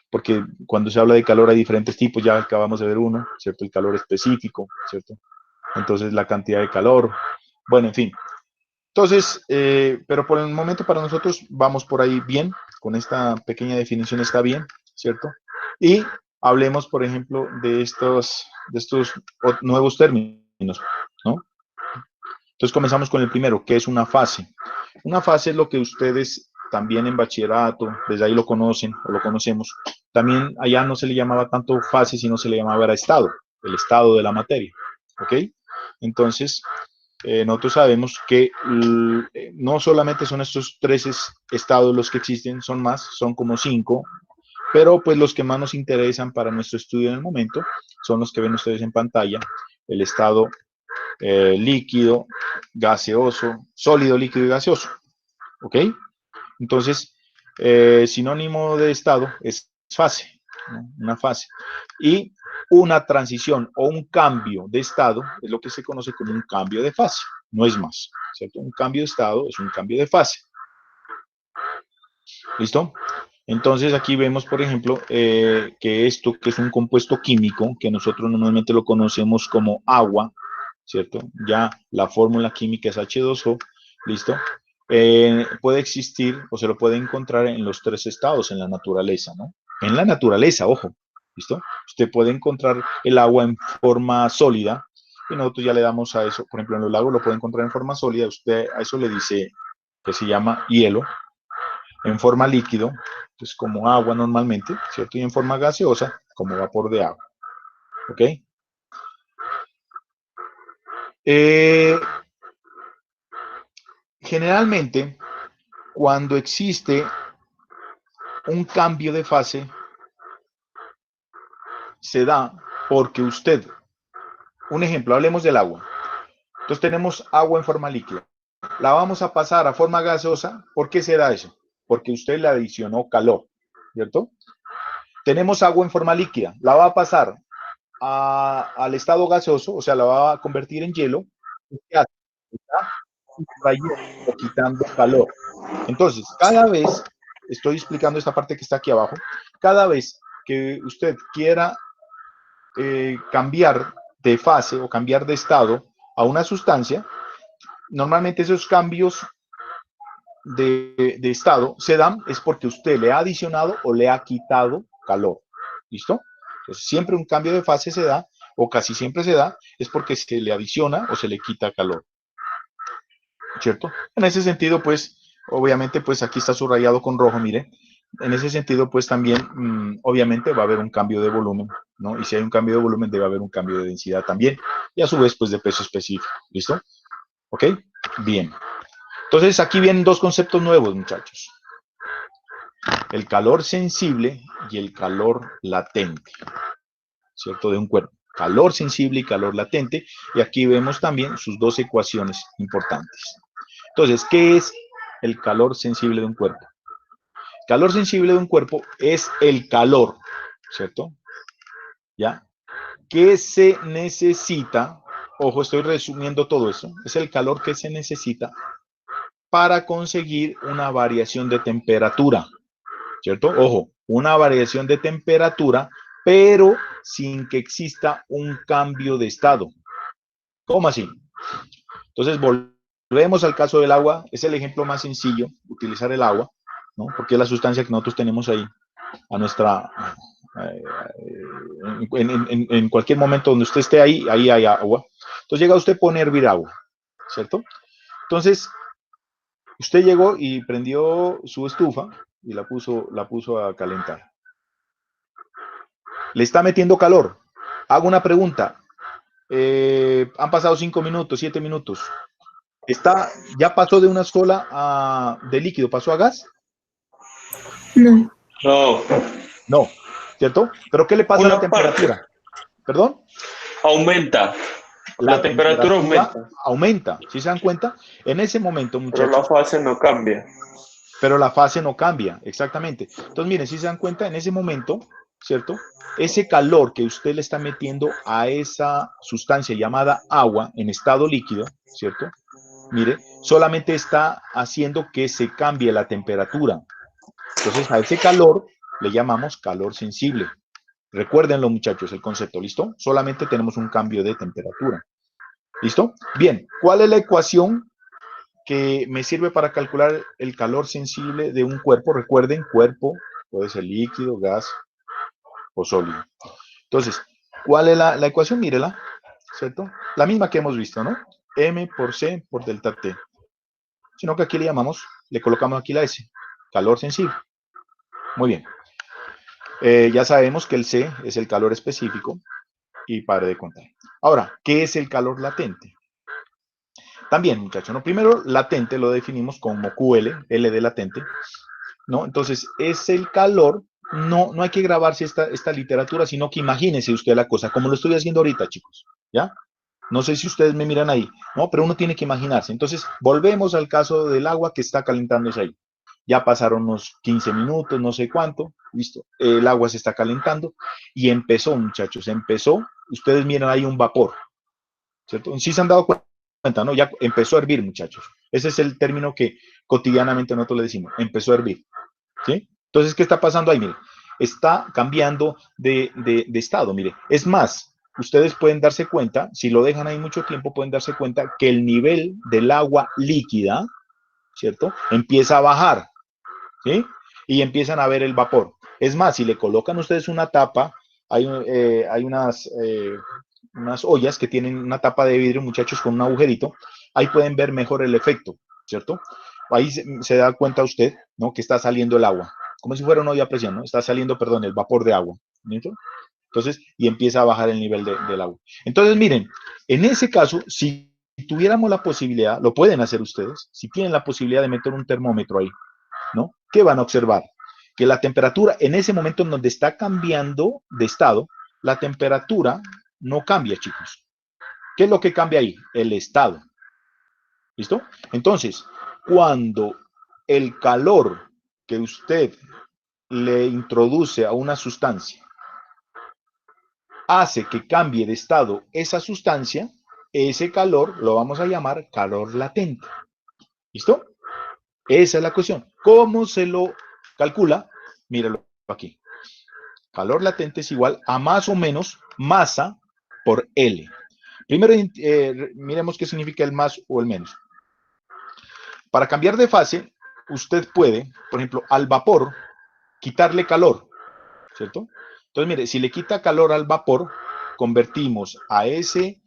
porque cuando se habla de calor hay diferentes tipos, ya acabamos de ver uno, ¿cierto? El calor específico, ¿cierto? Entonces la cantidad de calor, bueno, en fin. Entonces, pero por el momento para nosotros vamos por ahí bien, con esta pequeña definición está bien, ¿cierto? Y hablemos, por ejemplo, de estos nuevos términos, ¿no? Entonces comenzamos con el primero, que es una fase. Una fase es lo que ustedes también en bachillerato, desde ahí lo conocen o lo conocemos. También allá no se le llamaba tanto fase, sino se le llamaba era estado, el estado de la materia, ¿ok? Entonces, nosotros sabemos que no solamente son estos tres estados los que existen, son más, son como 5, pero pues los que más nos interesan para nuestro estudio en el momento son los que ven ustedes en pantalla, el estado líquido, gaseoso, sólido, líquido y gaseoso, ¿ok? Entonces, sinónimo de estado es fase, ¿no? Una fase. Y una transición o un cambio de estado es lo que se conoce como un cambio de fase, no es más, ¿cierto? Un cambio de estado es un cambio de fase. ¿Listo? Entonces aquí vemos, por ejemplo, que esto, que es un compuesto químico, que nosotros normalmente lo conocemos como agua, ¿cierto? Ya la fórmula química es H2O, ¿listo? Puede existir o se lo puede encontrar en los tres estados en la naturaleza, ¿no? En la naturaleza, ojo, ¿listo? Usted puede encontrar el agua en forma sólida y nosotros ya le damos a eso, por ejemplo, en los lagos lo puede encontrar en forma sólida, usted a eso le dice que se llama hielo, en forma líquido, pues como agua normalmente, ¿cierto? Y en forma gaseosa, como vapor de agua, ¿ok? Generalmente, cuando existe un cambio de fase, se da porque usted, un ejemplo, hablemos del agua. Entonces tenemos agua en forma líquida. La vamos a pasar a forma gaseosa. ¿Por qué se da eso? Porque usted le adicionó calor, ¿cierto? Tenemos agua en forma líquida. La va a pasar al estado gaseoso, o sea, la va a convertir en hielo. ¿Qué hace? Está sustrayendo o quitando calor. Entonces, cada vez, estoy explicando esta parte que está aquí abajo, cada vez que usted quiera cambiar de fase o cambiar de estado a una sustancia, normalmente esos cambios de estado se dan es porque usted le ha adicionado o le ha quitado calor. ¿Listo? Entonces, siempre un cambio de fase se da, o casi siempre se da, es porque se le adiciona o se le quita calor. ¿Cierto? En ese sentido, pues, obviamente, pues aquí está subrayado con rojo, mire. En ese sentido, pues también, obviamente, va a haber un cambio de volumen, ¿no? Y si hay un cambio de volumen, debe haber un cambio de densidad también, y a su vez, pues de peso específico. ¿Listo? ¿Ok? Bien. Entonces, aquí vienen dos conceptos nuevos, muchachos. El calor sensible y el calor latente, ¿cierto? De un cuerpo. Calor sensible y calor latente. Y aquí vemos también sus dos ecuaciones importantes. Entonces, ¿qué es el calor sensible de un cuerpo? Calor sensible de un cuerpo es el calor, ¿cierto? ¿Ya? ¿Qué se necesita? Ojo, estoy resumiendo todo eso. Es el calor que se necesita para conseguir una variación de temperatura, ¿cierto? Ojo, una variación de temperatura, pero sin que exista un cambio de estado. ¿Cómo así? Entonces, volvemos al caso del agua. Es el ejemplo más sencillo, utilizar el agua, ¿no? Porque es la sustancia que nosotros tenemos ahí a nuestra... en cualquier momento donde usted esté ahí, ahí hay agua. Entonces llega usted a poner hervir agua. ¿cierto? Entonces, usted llegó y prendió su estufa y la puso a calentar. Le está metiendo calor. Hago una pregunta. Han pasado 5 minutos, 7 minutos. ¿Ya pasó de una sola de líquido, pasó a gas? No, No, No, ¿cierto? ¿Pero qué le pasa a la una parte temperatura? ¿Perdón? aumenta. La La temperatura temperatura aumenta, aumenta, ¿sí se dan cuenta? En ese momento, pero la muchachos, fase no cambia. pero la fase no cambia, exactamente. Entonces, miren, si se dan cuenta, en ese momento, ¿cierto? Ese calor que usted le está metiendo a esa sustancia llamada agua en estado líquido, ¿cierto? Mire, solamente está haciendo que se cambie la temperatura. Entonces, a ese calor le llamamos calor sensible. Recuérdenlo, muchachos, el concepto, ¿listo? Solamente tenemos un cambio de temperatura. ¿Listo? Bien, ¿cuál es la ecuación que me sirve para calcular el calor sensible de un cuerpo? Recuerden, cuerpo puede ser líquido, gas o sólido. Entonces, ¿cuál es la ecuación? Mírela, ¿cierto? La misma que hemos visto, ¿no? M por C por delta T. Sino que aquí le colocamos aquí la S, calor sensible. Muy bien. Ya sabemos que el C es el calor específico y pare de contar. Ahora, ¿qué es el calor latente? También, muchachos, ¿no? Primero, latente lo definimos como QL, L de latente, ¿no? Entonces, es el calor, no hay que grabarse esta literatura, sino que imagínese usted la cosa, como lo estoy haciendo ahorita, chicos, ¿ya? No sé si ustedes me miran ahí, ¿no? Pero uno tiene que imaginarse. Entonces, volvemos al caso del agua que está calentándose ahí. Ya pasaron unos 15 minutos, no sé cuánto, listo. El agua se está calentando y empezó, muchachos, ustedes miran ahí un vapor, ¿cierto? Sí se han dado cuenta, ¿no? Ya empezó a hervir, muchachos. Ese es el término que cotidianamente nosotros le decimos, empezó a hervir, ¿sí? Entonces, ¿qué está pasando ahí? Mire, está cambiando de estado, mire. Es más, ustedes pueden darse cuenta, si lo dejan ahí mucho tiempo, pueden darse cuenta que el nivel del agua líquida, ¿cierto? Empieza a bajar, ¿sí? Y empiezan a ver el vapor. Es más, si le colocan ustedes una tapa, hay unas ollas que tienen una tapa de vidrio, muchachos, con un agujerito, ahí pueden ver mejor el efecto, ¿cierto? Ahí se da cuenta usted, ¿no? Que está saliendo el agua, como si fuera una olla a presión, ¿no? Está saliendo, perdón, el vapor de agua, ¿cierto? Entonces, y empieza a bajar el nivel del agua. Entonces, miren, en ese caso, si tuviéramos la posibilidad, lo pueden hacer ustedes, si tienen la posibilidad de meter un termómetro ahí, ¿no? ¿Qué van a observar? Que la temperatura en ese momento en donde está cambiando de estado, la temperatura no cambia, chicos. ¿Qué es lo que cambia ahí? El estado. ¿Listo? Entonces, cuando el calor que usted le introduce a una sustancia hace que cambie de estado esa sustancia, ese calor lo vamos a llamar calor latente. ¿Listo? Esa es la cuestión. ¿Cómo se lo calcula? Míralo aquí. Calor latente es igual a más o menos masa por L. Primero, miremos qué significa el más o el menos. Para cambiar de fase, usted puede, por ejemplo, al vapor, quitarle calor, ¿cierto? Entonces, mire, si le quita calor al vapor, convertimos a ese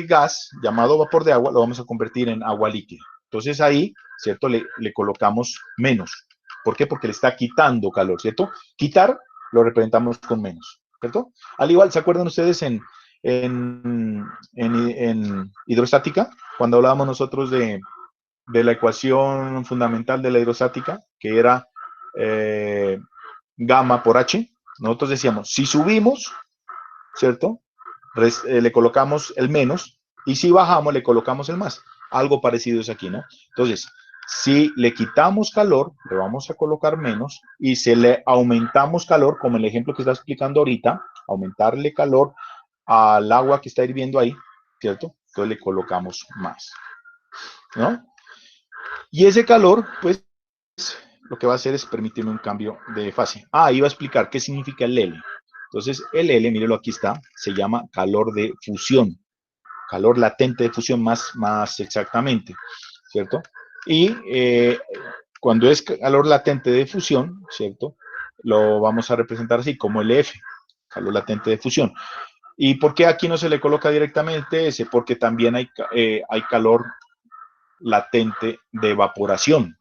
gas llamado vapor de agua, lo vamos a convertir en agua líquida. Entonces ahí, ¿cierto? Le colocamos menos. ¿Por qué? Porque le está quitando calor, ¿cierto? Quitar lo representamos con menos, ¿cierto? Al igual, ¿se acuerdan ustedes en hidrostática? Cuando hablábamos nosotros de la ecuación fundamental de la hidrostática, que era gamma por H, nosotros decíamos, si subimos, ¿cierto? Le colocamos el menos, y si bajamos, le colocamos el más. Algo parecido es aquí, ¿no? Entonces, si le quitamos calor, le vamos a colocar menos, y si le aumentamos calor, como el ejemplo que está explicando ahorita, aumentarle calor al agua que está hirviendo ahí, ¿cierto? Entonces le colocamos más, ¿no? Y ese calor, pues, lo que va a hacer es permitirme un cambio de fase. Iba a explicar qué significa el L. Entonces, el L, mírelo aquí está, se llama calor de fusión, calor latente de fusión más exactamente, ¿cierto? Y cuando es calor latente de fusión, ¿cierto? Lo vamos a representar así, como el F, calor latente de fusión. ¿Y por qué aquí no se le coloca directamente ese? Porque también hay calor latente de evaporación.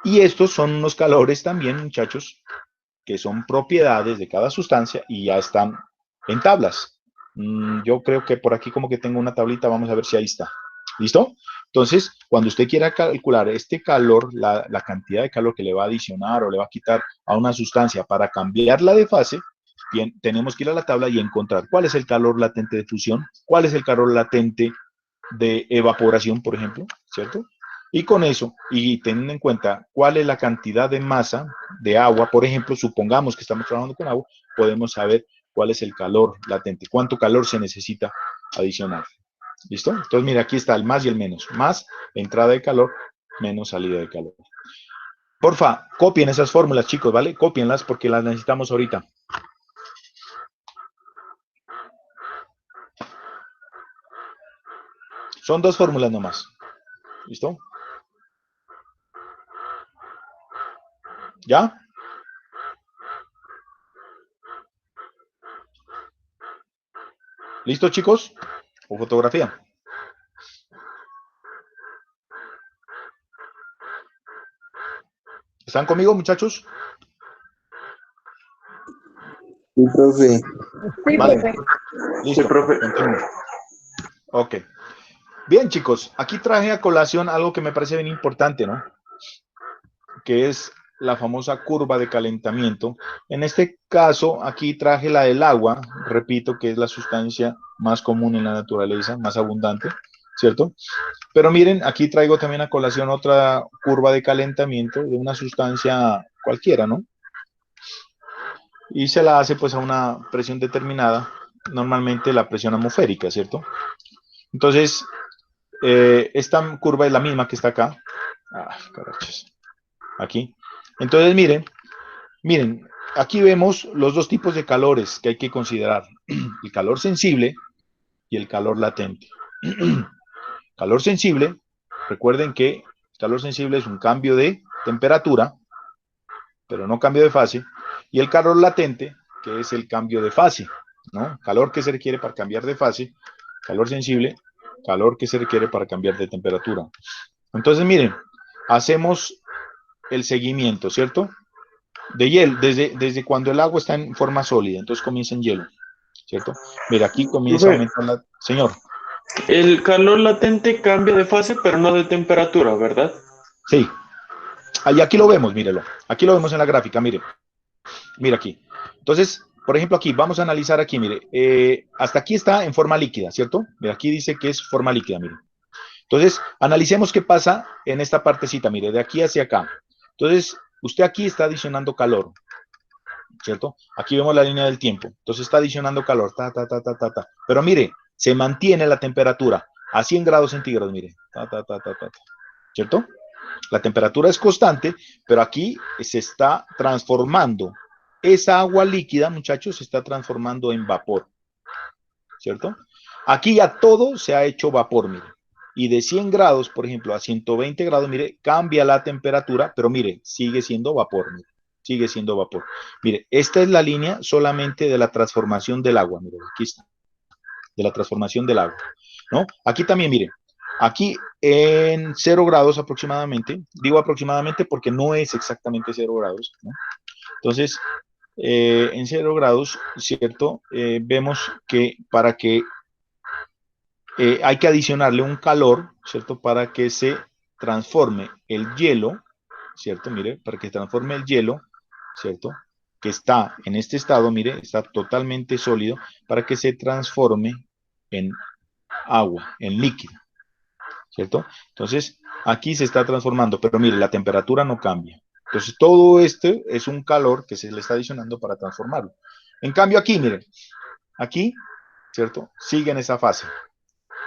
Y estos son unos calores también, muchachos, que son propiedades de cada sustancia y ya están en tablas. Yo creo que por aquí como que tengo una tablita, vamos a ver si ahí está. ¿Listo? Entonces, cuando usted quiera calcular este calor, la cantidad de calor que le va a adicionar o le va a quitar a una sustancia para cambiarla de fase, bien, tenemos que ir a la tabla y encontrar cuál es el calor latente de fusión, cuál es el calor latente de evaporación, por ejemplo, ¿cierto? Y con eso, y teniendo en cuenta cuál es la cantidad de masa de agua, por ejemplo, supongamos que estamos trabajando con agua, podemos saber cuál es el calor latente, cuánto calor se necesita adicional. ¿Listo? Entonces, mira, aquí está el más y el menos. Más entrada de calor, menos salida de calor. Porfa, copien esas fórmulas, chicos, ¿vale? Cópienlas porque las necesitamos ahorita. Son dos fórmulas nomás. ¿Listo? ¿Ya? ¿Listo, chicos? ¿O fotografía? ¿Están conmigo, muchachos? Sí, profe. Sí, Vale. profe. Listo. Sí, profe. Continúo. Ok. Bien, chicos, aquí traje a colación algo que me parece bien importante, ¿no? Que es la famosa curva de calentamiento. En este caso, aquí traje la del agua, repito, que es la sustancia más común en la naturaleza, más abundante, ¿cierto? Pero miren, aquí traigo también a colación otra curva de calentamiento de una sustancia cualquiera, ¿no? Y se la hace pues a una presión determinada, normalmente la presión atmosférica, ¿cierto? Entonces, esta curva es la misma que está acá. Ah, carachos. Aquí. Entonces, miren, aquí vemos los dos tipos de calores que hay que considerar. El calor sensible y el calor latente. Calor sensible, recuerden que el calor sensible es un cambio de temperatura, pero no cambio de fase. Y el calor latente, que es el cambio de fase, ¿no? Calor que se requiere para cambiar de fase, calor sensible, calor que se requiere para cambiar de temperatura. Entonces, miren, hacemos el seguimiento, ¿cierto? De hielo, desde cuando el agua está en forma sólida, entonces comienza en hielo, ¿cierto? Mira, aquí comienza a Profe, aumentar la... Señor, el calor latente cambia de fase, pero no de temperatura, ¿verdad? sí, ahí aquí lo vemos, mírelo, aquí lo vemos en la gráfica, mire, mira aquí. Entonces, por ejemplo, aquí, vamos a analizar aquí, mire, hasta aquí está en forma líquida, ¿cierto? Mira, aquí dice que es forma líquida, mire. Entonces, analicemos qué pasa en esta partecita, mire, de aquí hacia acá. Entonces, usted aquí está adicionando calor, ¿cierto? Aquí vemos la línea del tiempo. Entonces está adicionando calor, ta. Pero mire, se mantiene la temperatura a 100 grados centígrados, mire, ¿cierto? La temperatura es constante, pero aquí se está transformando. Esa agua líquida, muchachos, se está transformando en vapor, ¿cierto? Aquí ya todo se ha hecho vapor, mire. Y de 100 grados, por ejemplo, a 120 grados, mire, cambia la temperatura, pero mire, sigue siendo vapor, mire, sigue siendo vapor. Mire, esta es la línea solamente de la transformación del agua, mire, aquí está, de la transformación del agua, ¿no? Aquí también, mire, aquí en 0 grados aproximadamente, digo aproximadamente porque no es exactamente 0 grados, ¿no? Entonces, en 0 grados, ¿cierto? Vemos que para que hay que adicionarle un calor, ¿cierto? Para que se transforme el hielo, ¿cierto? Mire, para que se transforme el hielo, ¿cierto? Que está en este estado, mire, está totalmente sólido, para que se transforme en agua, en líquido, ¿cierto? Entonces, aquí se está transformando, pero mire, la temperatura no cambia. Entonces, todo este es un calor que se le está adicionando para transformarlo. En cambio, aquí, mire, aquí, ¿cierto? Sigue en esa fase.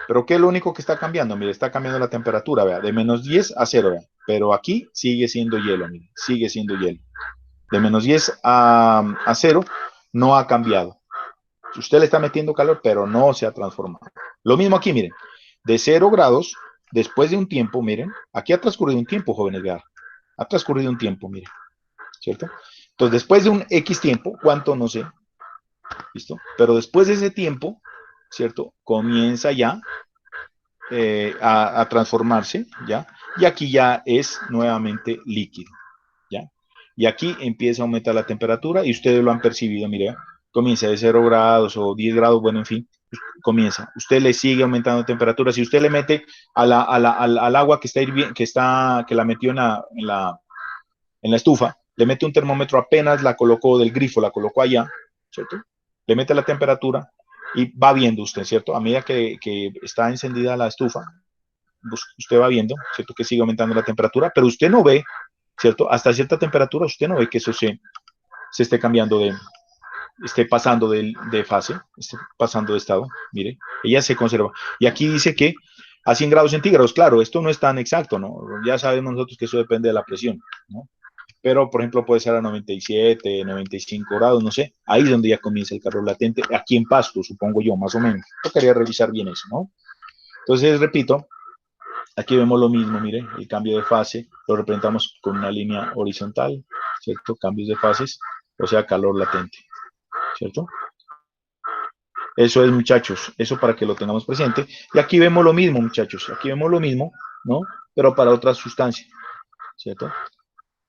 Pero ¿qué es lo único que está cambiando? Mire, está cambiando la temperatura, vea, de menos 10 a 0, vea. Pero aquí sigue siendo hielo, mire, sigue siendo hielo. De menos 10 a 0 no ha cambiado. Usted le está metiendo calor, pero no se ha transformado. Lo mismo aquí, miren, de 0 grados, después de un tiempo, miren, aquí ha transcurrido un tiempo, jóvenes, vea. Ha transcurrido un tiempo, miren, ¿cierto? Entonces, después de un X tiempo, ¿cuánto? No sé. ¿listo? Pero después de ese tiempo, ¿cierto? Comienza ya a transformarse, ¿ya? Y aquí ya es nuevamente líquido, ¿ya? Y aquí empieza a aumentar la temperatura y ustedes lo han percibido, mire, comienza de 0 grados o 10 grados, bueno, en fin, comienza. Usted le sigue aumentando la temperatura. Si usted le mete al agua que está hirviendo, que la metió en la estufa, le mete un termómetro apenas la colocó del grifo, la colocó allá, ¿cierto? Le mete la temperatura y va viendo usted, ¿cierto? A medida que está encendida la estufa, usted va viendo, ¿cierto? Que sigue aumentando la temperatura, pero usted no ve, ¿cierto? Hasta cierta temperatura usted no ve que eso se esté cambiando esté pasando de fase, esté pasando de estado, mire, ella se conserva. Y aquí dice que a 100 grados centígrados, claro, esto no es tan exacto, ¿no? Ya sabemos nosotros que eso depende de la presión, ¿no? Pero, por ejemplo, puede ser a 97, 95 grados, no sé, ahí es donde ya comienza el calor latente, aquí en Pasto, supongo yo, más o menos. Tocaría revisar bien eso, ¿no? Entonces, repito, aquí vemos lo mismo, mire, el cambio de fase lo representamos con una línea horizontal, ¿cierto? Cambios de fases, o sea, calor latente, ¿cierto? Eso es, muchachos, eso para que lo tengamos presente. Y aquí vemos lo mismo, muchachos, aquí vemos lo mismo, ¿no? Pero para otra sustancia, ¿cierto?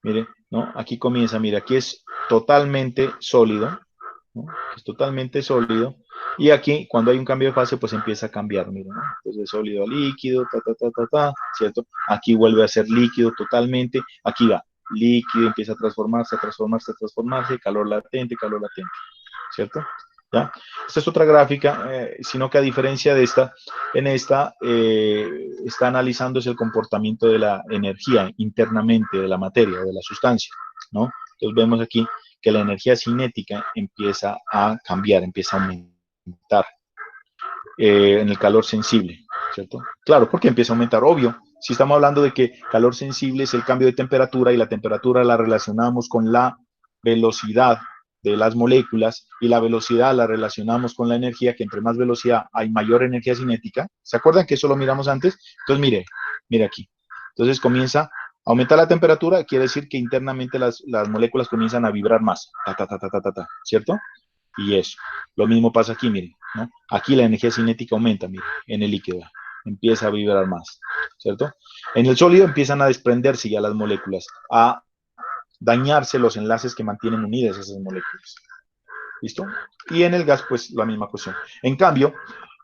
Mire, ¿no? Aquí comienza, mire, aquí es totalmente sólido, ¿no? Es totalmente sólido. Y aquí, cuando hay un cambio de fase, pues empieza a cambiar, mire, ¿no? Entonces, de sólido a líquido, ¿cierto? Aquí vuelve a ser líquido totalmente. Aquí va, líquido, empieza a transformarse, a transformarse, a transformarse, calor latente, ¿cierto? ¿Ya? Esta es otra gráfica, sino que a diferencia de esta, en esta está analizando el comportamiento de la energía internamente de la materia, de la sustancia, ¿no? Entonces vemos aquí que la energía cinética empieza a cambiar, empieza a aumentar en el calor sensible, ¿cierto? Claro, porque empieza a aumentar, obvio. Si estamos hablando de que calor sensible es el cambio de temperatura y la temperatura la relacionamos con la velocidad de las moléculas y la velocidad la relacionamos con la energía, que entre más velocidad hay mayor energía cinética. ¿Se acuerdan que eso lo miramos antes? Entonces, mire aquí. Entonces comienza a aumentar la temperatura, quiere decir que internamente las moléculas comienzan a vibrar más, ¿cierto? Y eso. Lo mismo pasa aquí, miren, ¿no? Aquí la energía cinética aumenta, miren, en el líquido. Empieza a vibrar más, ¿cierto? En el sólido empiezan a desprenderse ya las moléculas, a dañarse los enlaces que mantienen unidas esas moléculas. ¿Listo? Y en el gas, pues la misma cuestión. En cambio,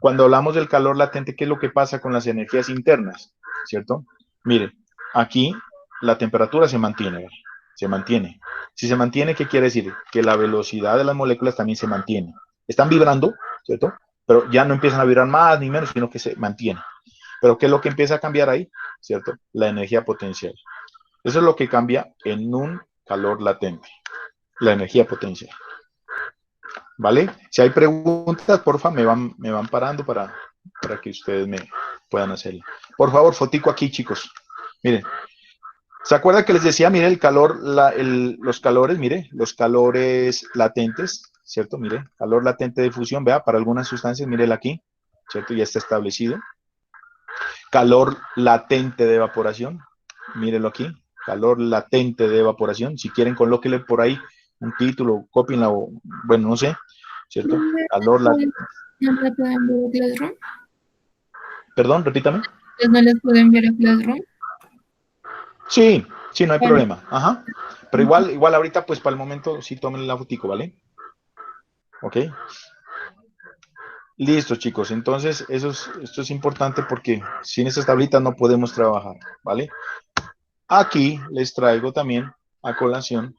cuando hablamos del calor latente, ¿qué es lo que pasa con las energías internas? ¿Cierto? Mire, aquí la temperatura se mantiene, ¿vale? Se mantiene. Si se mantiene, ¿qué quiere decir? Que la velocidad de las moléculas también se mantiene. Están vibrando, ¿cierto? Pero ya no empiezan a vibrar más ni menos, sino que se mantiene. Pero ¿qué es lo que empieza a cambiar ahí? ¿Cierto? La energía potencial. Eso es lo que cambia en un calor latente, la energía potencial. ¿Vale? Si hay preguntas, porfa, me van parando para que ustedes me puedan hacerlo. Por favor, fotico aquí, chicos. Miren, ¿se acuerdan que les decía, mire, el calor, los calores, mire, los calores latentes, ¿cierto? Mire, calor latente de fusión, vea, para algunas sustancias, mírela aquí, ¿cierto? Ya está establecido. Calor latente de evaporación, mírelo aquí, calor latente de evaporación. Si quieren, colóquenle por ahí un título, cópienla o, bueno, no sé, ¿cierto? Calor latente. ¿No la pueden ver a Classroom? Perdón, repítame. Pues no les pueden ver a Classroom. Sí, sí, no hay Bueno, problema. Ajá. Pero igual ahorita, pues para el momento, sí tomen la fotico, ¿vale? Ok. Listo, chicos. Entonces, esto es importante porque sin estas tablitas no podemos trabajar, ¿vale? Aquí les traigo también a colación,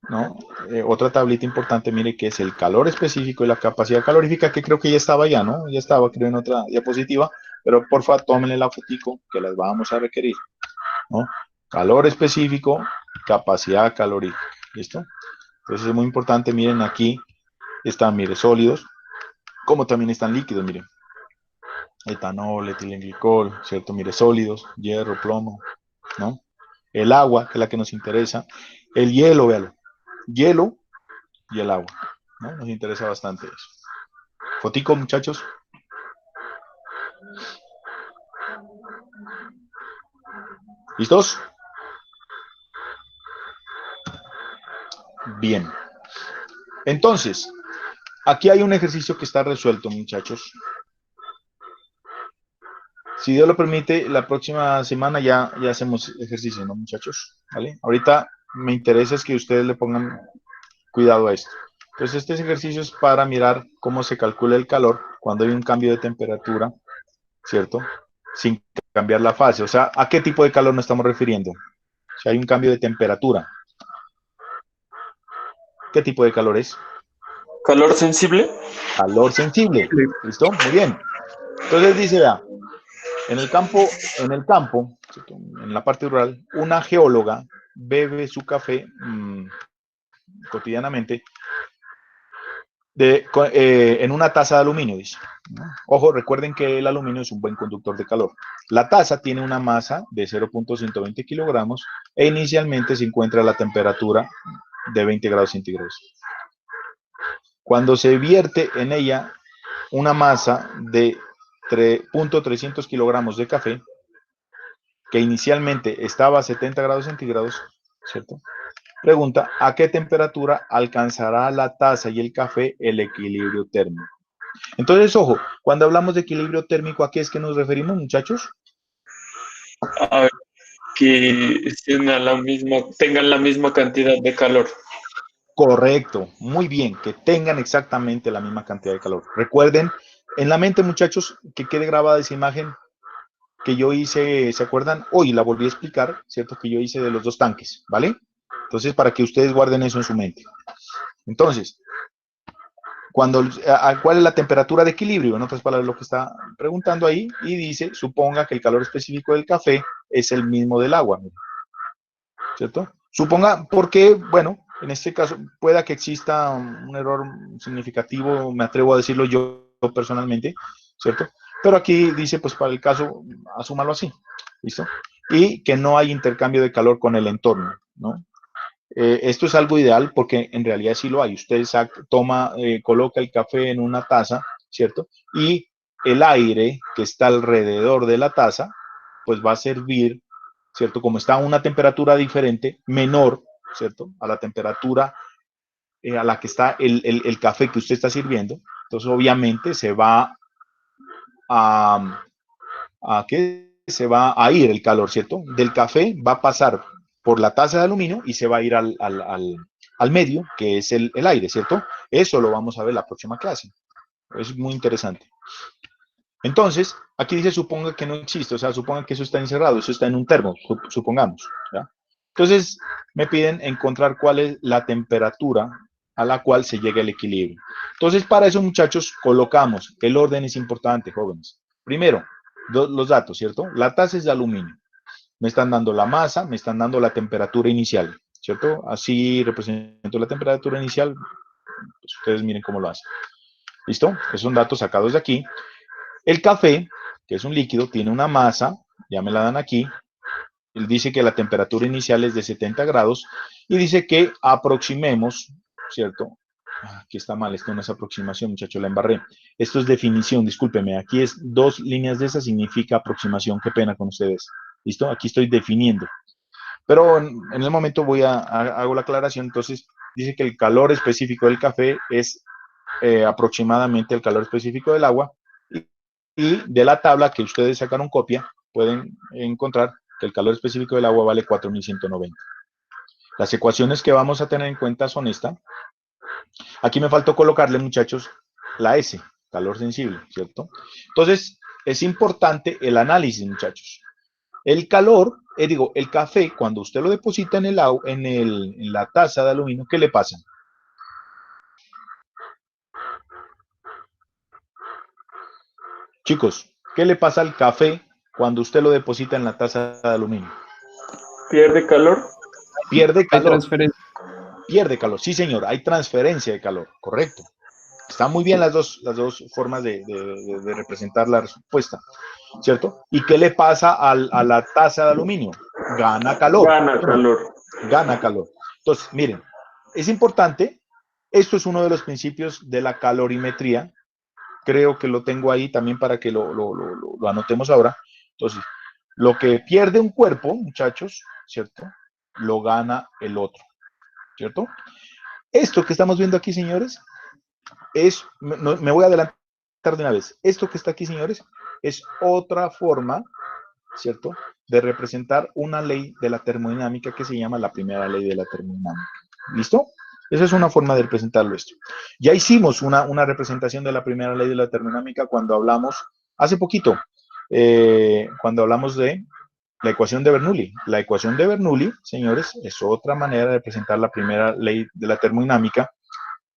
¿no? Otra tablita importante, mire, que es el calor específico y la capacidad calorífica, que creo que ya estaba ya, ¿no? Ya estaba, creo, en otra diapositiva, pero porfa, tómenle la fotico que las vamos a requerir, ¿no? Calor específico, capacidad calorífica, ¿listo? Entonces es muy importante, miren, aquí están, mire, sólidos, como también están líquidos, miren. Etanol, etilenglicol, ¿cierto? Mire, sólidos, hierro, plomo, ¿no? El agua, que es la que nos interesa. El hielo, véalo. Hielo y el agua, ¿no? Nos interesa bastante eso. Fotico, muchachos. ¿Listos? Bien. Entonces, aquí hay un ejercicio que está resuelto, muchachos. Si Dios lo permite, la próxima semana ya hacemos ejercicio, ¿no, muchachos? ¿Vale? Ahorita me interesa es que ustedes le pongan cuidado a esto. Entonces, este ejercicio es para mirar cómo se calcula el calor cuando hay un cambio de temperatura, ¿cierto? Sin cambiar la fase. O sea, ¿a qué tipo de calor nos estamos refiriendo? Si hay un cambio de temperatura, ¿qué tipo de calor es? ¿Calor sensible? Calor sensible. ¿Listo? Muy bien. Entonces dice, vea, en el campo, ¿cierto? En la parte rural, una geóloga bebe su café cotidianamente en una taza de aluminio, dice. Ojo, recuerden que el aluminio es un buen conductor de calor. La taza tiene una masa de 0.120 kilogramos e inicialmente se encuentra a la temperatura de 20 grados centígrados. Cuando se vierte en ella una masa de 3.300 kilogramos de café, que inicialmente estaba a 70 grados centígrados, ¿cierto? Pregunta, ¿a qué temperatura alcanzará la taza y el café el equilibrio térmico? Entonces, ojo, cuando hablamos de equilibrio térmico, ¿a qué es que nos referimos, muchachos? A ver, que tengan la misma cantidad de calor. Correcto, muy bien, que tengan exactamente la misma cantidad de calor. Recuerden, en la mente, muchachos, que quede grabada esa imagen que yo hice, ¿se acuerdan? Hoy la volví a explicar, ¿cierto? Que yo hice de los dos tanques, ¿vale? Entonces, para que ustedes guarden eso en su mente. Entonces, ¿cuál es la temperatura de equilibrio? En otras palabras, lo que está preguntando ahí, y dice, suponga que el calor específico del café es el mismo del agua, ¿cierto? Suponga, porque, bueno, en este caso, pueda que exista un error significativo, me atrevo a decirlo yo personalmente, ¿cierto? Pero aquí dice, pues para el caso, asúmalo así, ¿listo? Y que no hay intercambio de calor con el entorno, ¿no? Esto es algo ideal porque en realidad sí lo hay. Usted coloca el café en una taza, ¿cierto? Y el aire que está alrededor de la taza, pues va a servir, ¿cierto? Como está a una temperatura diferente, menor, ¿cierto? A la temperatura a la que está el café que usted está sirviendo. Entonces, obviamente, se va ¿qué? Se va a ir el calor, ¿cierto? Del café va a pasar por la taza de aluminio y se va a ir al medio, que es el aire, ¿cierto? Eso lo vamos a ver la próxima clase. Es muy interesante. Entonces, aquí dice suponga que no existe, o sea, suponga que eso está encerrado, eso está en un termo, supongamos. ¿Ya? Entonces, me piden encontrar cuál es la temperatura a la cual se llega el equilibrio. Entonces, para eso, muchachos, colocamos, el orden es importante, jóvenes. Primero, los datos, ¿cierto? La taza es de aluminio. Me están dando la masa, me están dando la temperatura inicial, ¿cierto? Así represento la temperatura inicial. Pues ustedes miren cómo lo hacen. ¿Listo? Esos son datos sacados de aquí. El café, que es un líquido, tiene una masa, ya me la dan aquí. Él dice que la temperatura inicial es de 70 grados y dice que aproximemos, ¿cierto? Aquí está mal, esto no es aproximación, muchachos, la embarré. Esto es definición, discúlpeme. Aquí es 2 líneas de esas, significa aproximación. Qué pena con ustedes. ¿Listo? Aquí estoy definiendo. Pero en el momento hago la aclaración. Entonces, dice que el calor específico del café es aproximadamente el calor específico del agua. Y de la tabla que ustedes sacaron copia, pueden encontrar que el calor específico del agua vale 4190. Las ecuaciones que vamos a tener en cuenta son esta. Aquí me faltó colocarle, muchachos, la S, calor sensible, ¿cierto? Entonces, es importante el análisis, muchachos. El calor, el café, cuando usted lo deposita en la taza de aluminio, ¿qué le pasa? Chicos, ¿qué le pasa al café cuando usted lo deposita en la taza de aluminio? ¿Pierde calor? Pierde Hay calor. transferencia. Pierde calor. Sí, señor, hay transferencia de calor, correcto. Están muy bien las dos formas de representar la respuesta, ¿cierto? ¿Y qué le pasa a la taza de aluminio? Gana calor. Gana calor. Gana calor. Entonces, miren, es importante, esto es uno de los principios de la calorimetría, creo que lo tengo ahí también para que lo anotemos ahora. Entonces, lo que pierde un cuerpo, muchachos, ¿cierto? Lo gana el otro, ¿cierto? Esto que estamos viendo aquí, señores, me voy a adelantar de una vez. Esto que está aquí, señores, es otra forma, ¿cierto?, de representar una ley de la termodinámica que se llama la primera ley de la termodinámica. ¿Listo? Esa es una forma de representarlo esto. Ya hicimos una representación de la primera ley de la termodinámica cuando hablamos, hace poquito, cuando hablamos de la ecuación de Bernoulli. La ecuación de Bernoulli, señores, es otra manera de representar la primera ley de la termodinámica,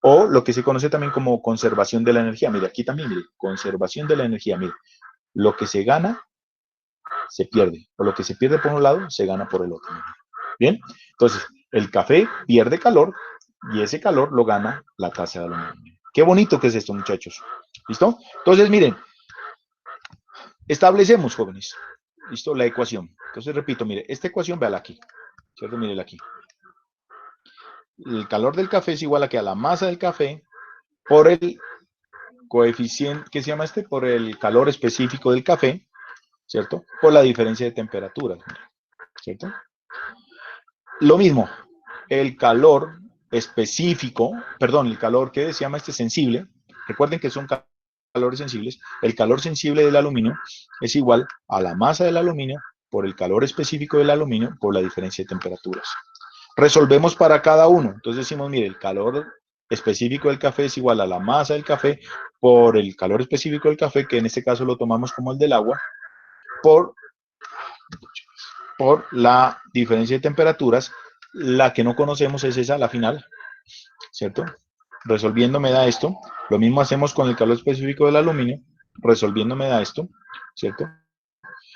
o lo que se conoce también como conservación de la energía. Mire, aquí también, mire, conservación de la energía. Mire, lo que se gana, se pierde. O lo que se pierde por un lado, se gana por el otro. Bien, entonces, el café pierde calor y ese calor lo gana la taza de aluminio. Qué bonito que es esto, muchachos. ¿Listo? Entonces, miren, establecemos, jóvenes, ¿listo? La ecuación. Entonces, repito, mire, esta ecuación, véala aquí. ¿Cierto? Mírela aquí. El calor del café es igual a que a la masa del café por el coeficiente, ¿qué se llama este? Por el calor específico del café, ¿cierto? Por la diferencia de temperatura, ¿cierto? Lo mismo, el calor específico, perdón, el calor que se llama este sensible, recuerden que son calores sensibles, el calor sensible del aluminio es igual a la masa del aluminio por el calor específico del aluminio por la diferencia de temperaturas. Resolvemos para cada uno. Entonces decimos, mire, el calor específico del café es igual a la masa del café por el calor específico del café, que en este caso lo tomamos como el del agua, por la diferencia de temperaturas. La que no conocemos es esa, la final, ¿cierto? Resolviendo me da esto. Lo mismo hacemos con el calor específico del aluminio. Resolviendo me da esto, ¿cierto?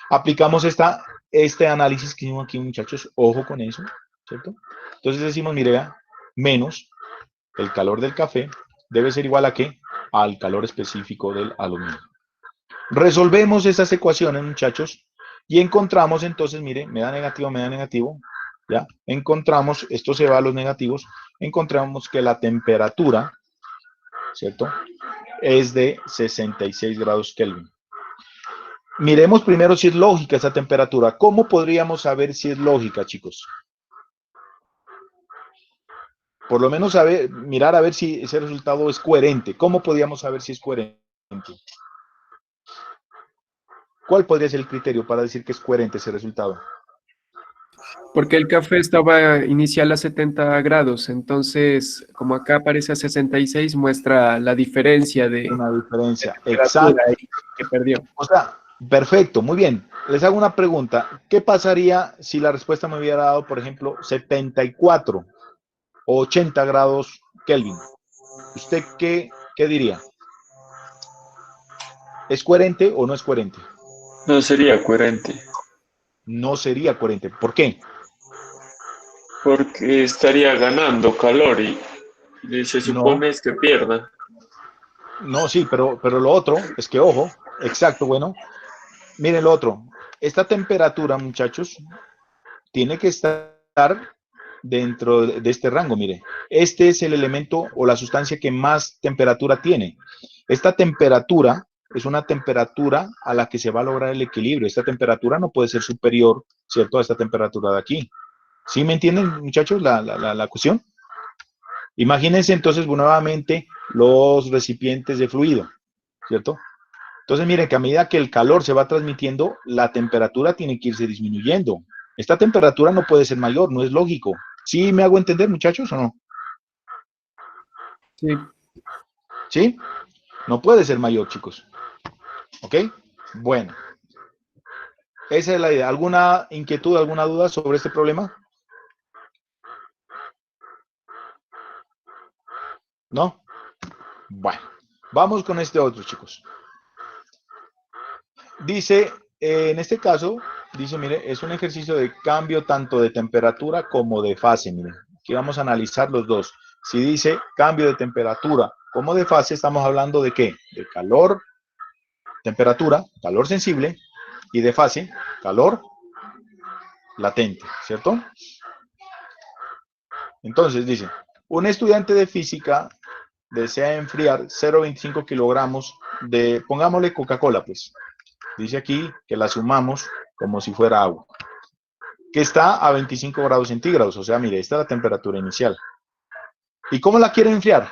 Aplicamos este análisis que hicimos aquí, muchachos. Ojo con eso, ¿cierto? Entonces decimos, mire, vea, menos el calor del café debe ser igual a ¿qué? Al calor específico del aluminio. Resolvemos esas ecuaciones, muchachos, y encontramos entonces, mire, me da negativo, ¿ya? Encontramos, esto se va a los negativos, encontramos que la temperatura, ¿cierto?, es de 66 grados Kelvin. Miremos primero si es lógica esa temperatura. ¿Cómo podríamos saber si es lógica, chicos? Por lo menos mirar a ver si ese resultado es coherente. ¿Cómo podríamos saber si es coherente? ¿Cuál podría ser el criterio para decir que es coherente ese resultado? Porque el café estaba inicial a 70 grados, entonces, como acá aparece a 66, muestra la diferencia de Una diferencia, temperatura exacto. que perdió. O sea, perfecto, muy bien. Les hago una pregunta. ¿Qué pasaría si la respuesta me hubiera dado, por ejemplo, 74 o 80 grados Kelvin? ¿Usted qué diría? ¿Es coherente o no es coherente? No sería coherente, No sería coherente. ¿Por qué? porque estaría ganando calor y se No, supone es que pierda. no, sí, pero lo otro es que, ojo, exacto, bueno, miren lo otro. Esta temperatura, muchachos, tiene que estar dentro de este rango, mire. Este es el elemento o la sustancia que más temperatura tiene. Esta temperatura es una temperatura a la que se va a lograr el equilibrio. Esta temperatura no puede ser superior, ¿cierto?, a esta temperatura de aquí. ¿Sí me entienden, muchachos, la cuestión? Imagínense entonces nuevamente los recipientes de fluido, ¿cierto? Entonces miren que a medida que el calor se va transmitiendo, la temperatura tiene que irse disminuyendo. Esta temperatura no puede ser mayor, no es lógico. ¿Sí me hago entender, muchachos, o no? Sí. ¿Sí? No puede ser mayor, chicos. ¿Ok? Bueno. Esa es la idea. ¿Alguna inquietud, alguna duda sobre este problema? ¿No? Bueno. Vamos con este otro, chicos. Dice, en este caso, dice, mire, es un ejercicio de cambio tanto de temperatura como de fase, mire. Aquí vamos a analizar los dos. Si dice cambio de temperatura como de fase, estamos hablando de ¿qué? De calor, temperatura, calor sensible, y de fase, calor latente, ¿cierto? Entonces dice, un estudiante de física desea enfriar 0,25 kilogramos de, pongámosle Coca-Cola, pues. Dice aquí que la sumamos como si fuera agua, que está a 25 grados centígrados. O sea, mire, esta es la temperatura inicial. ¿Y cómo la quiere enfriar?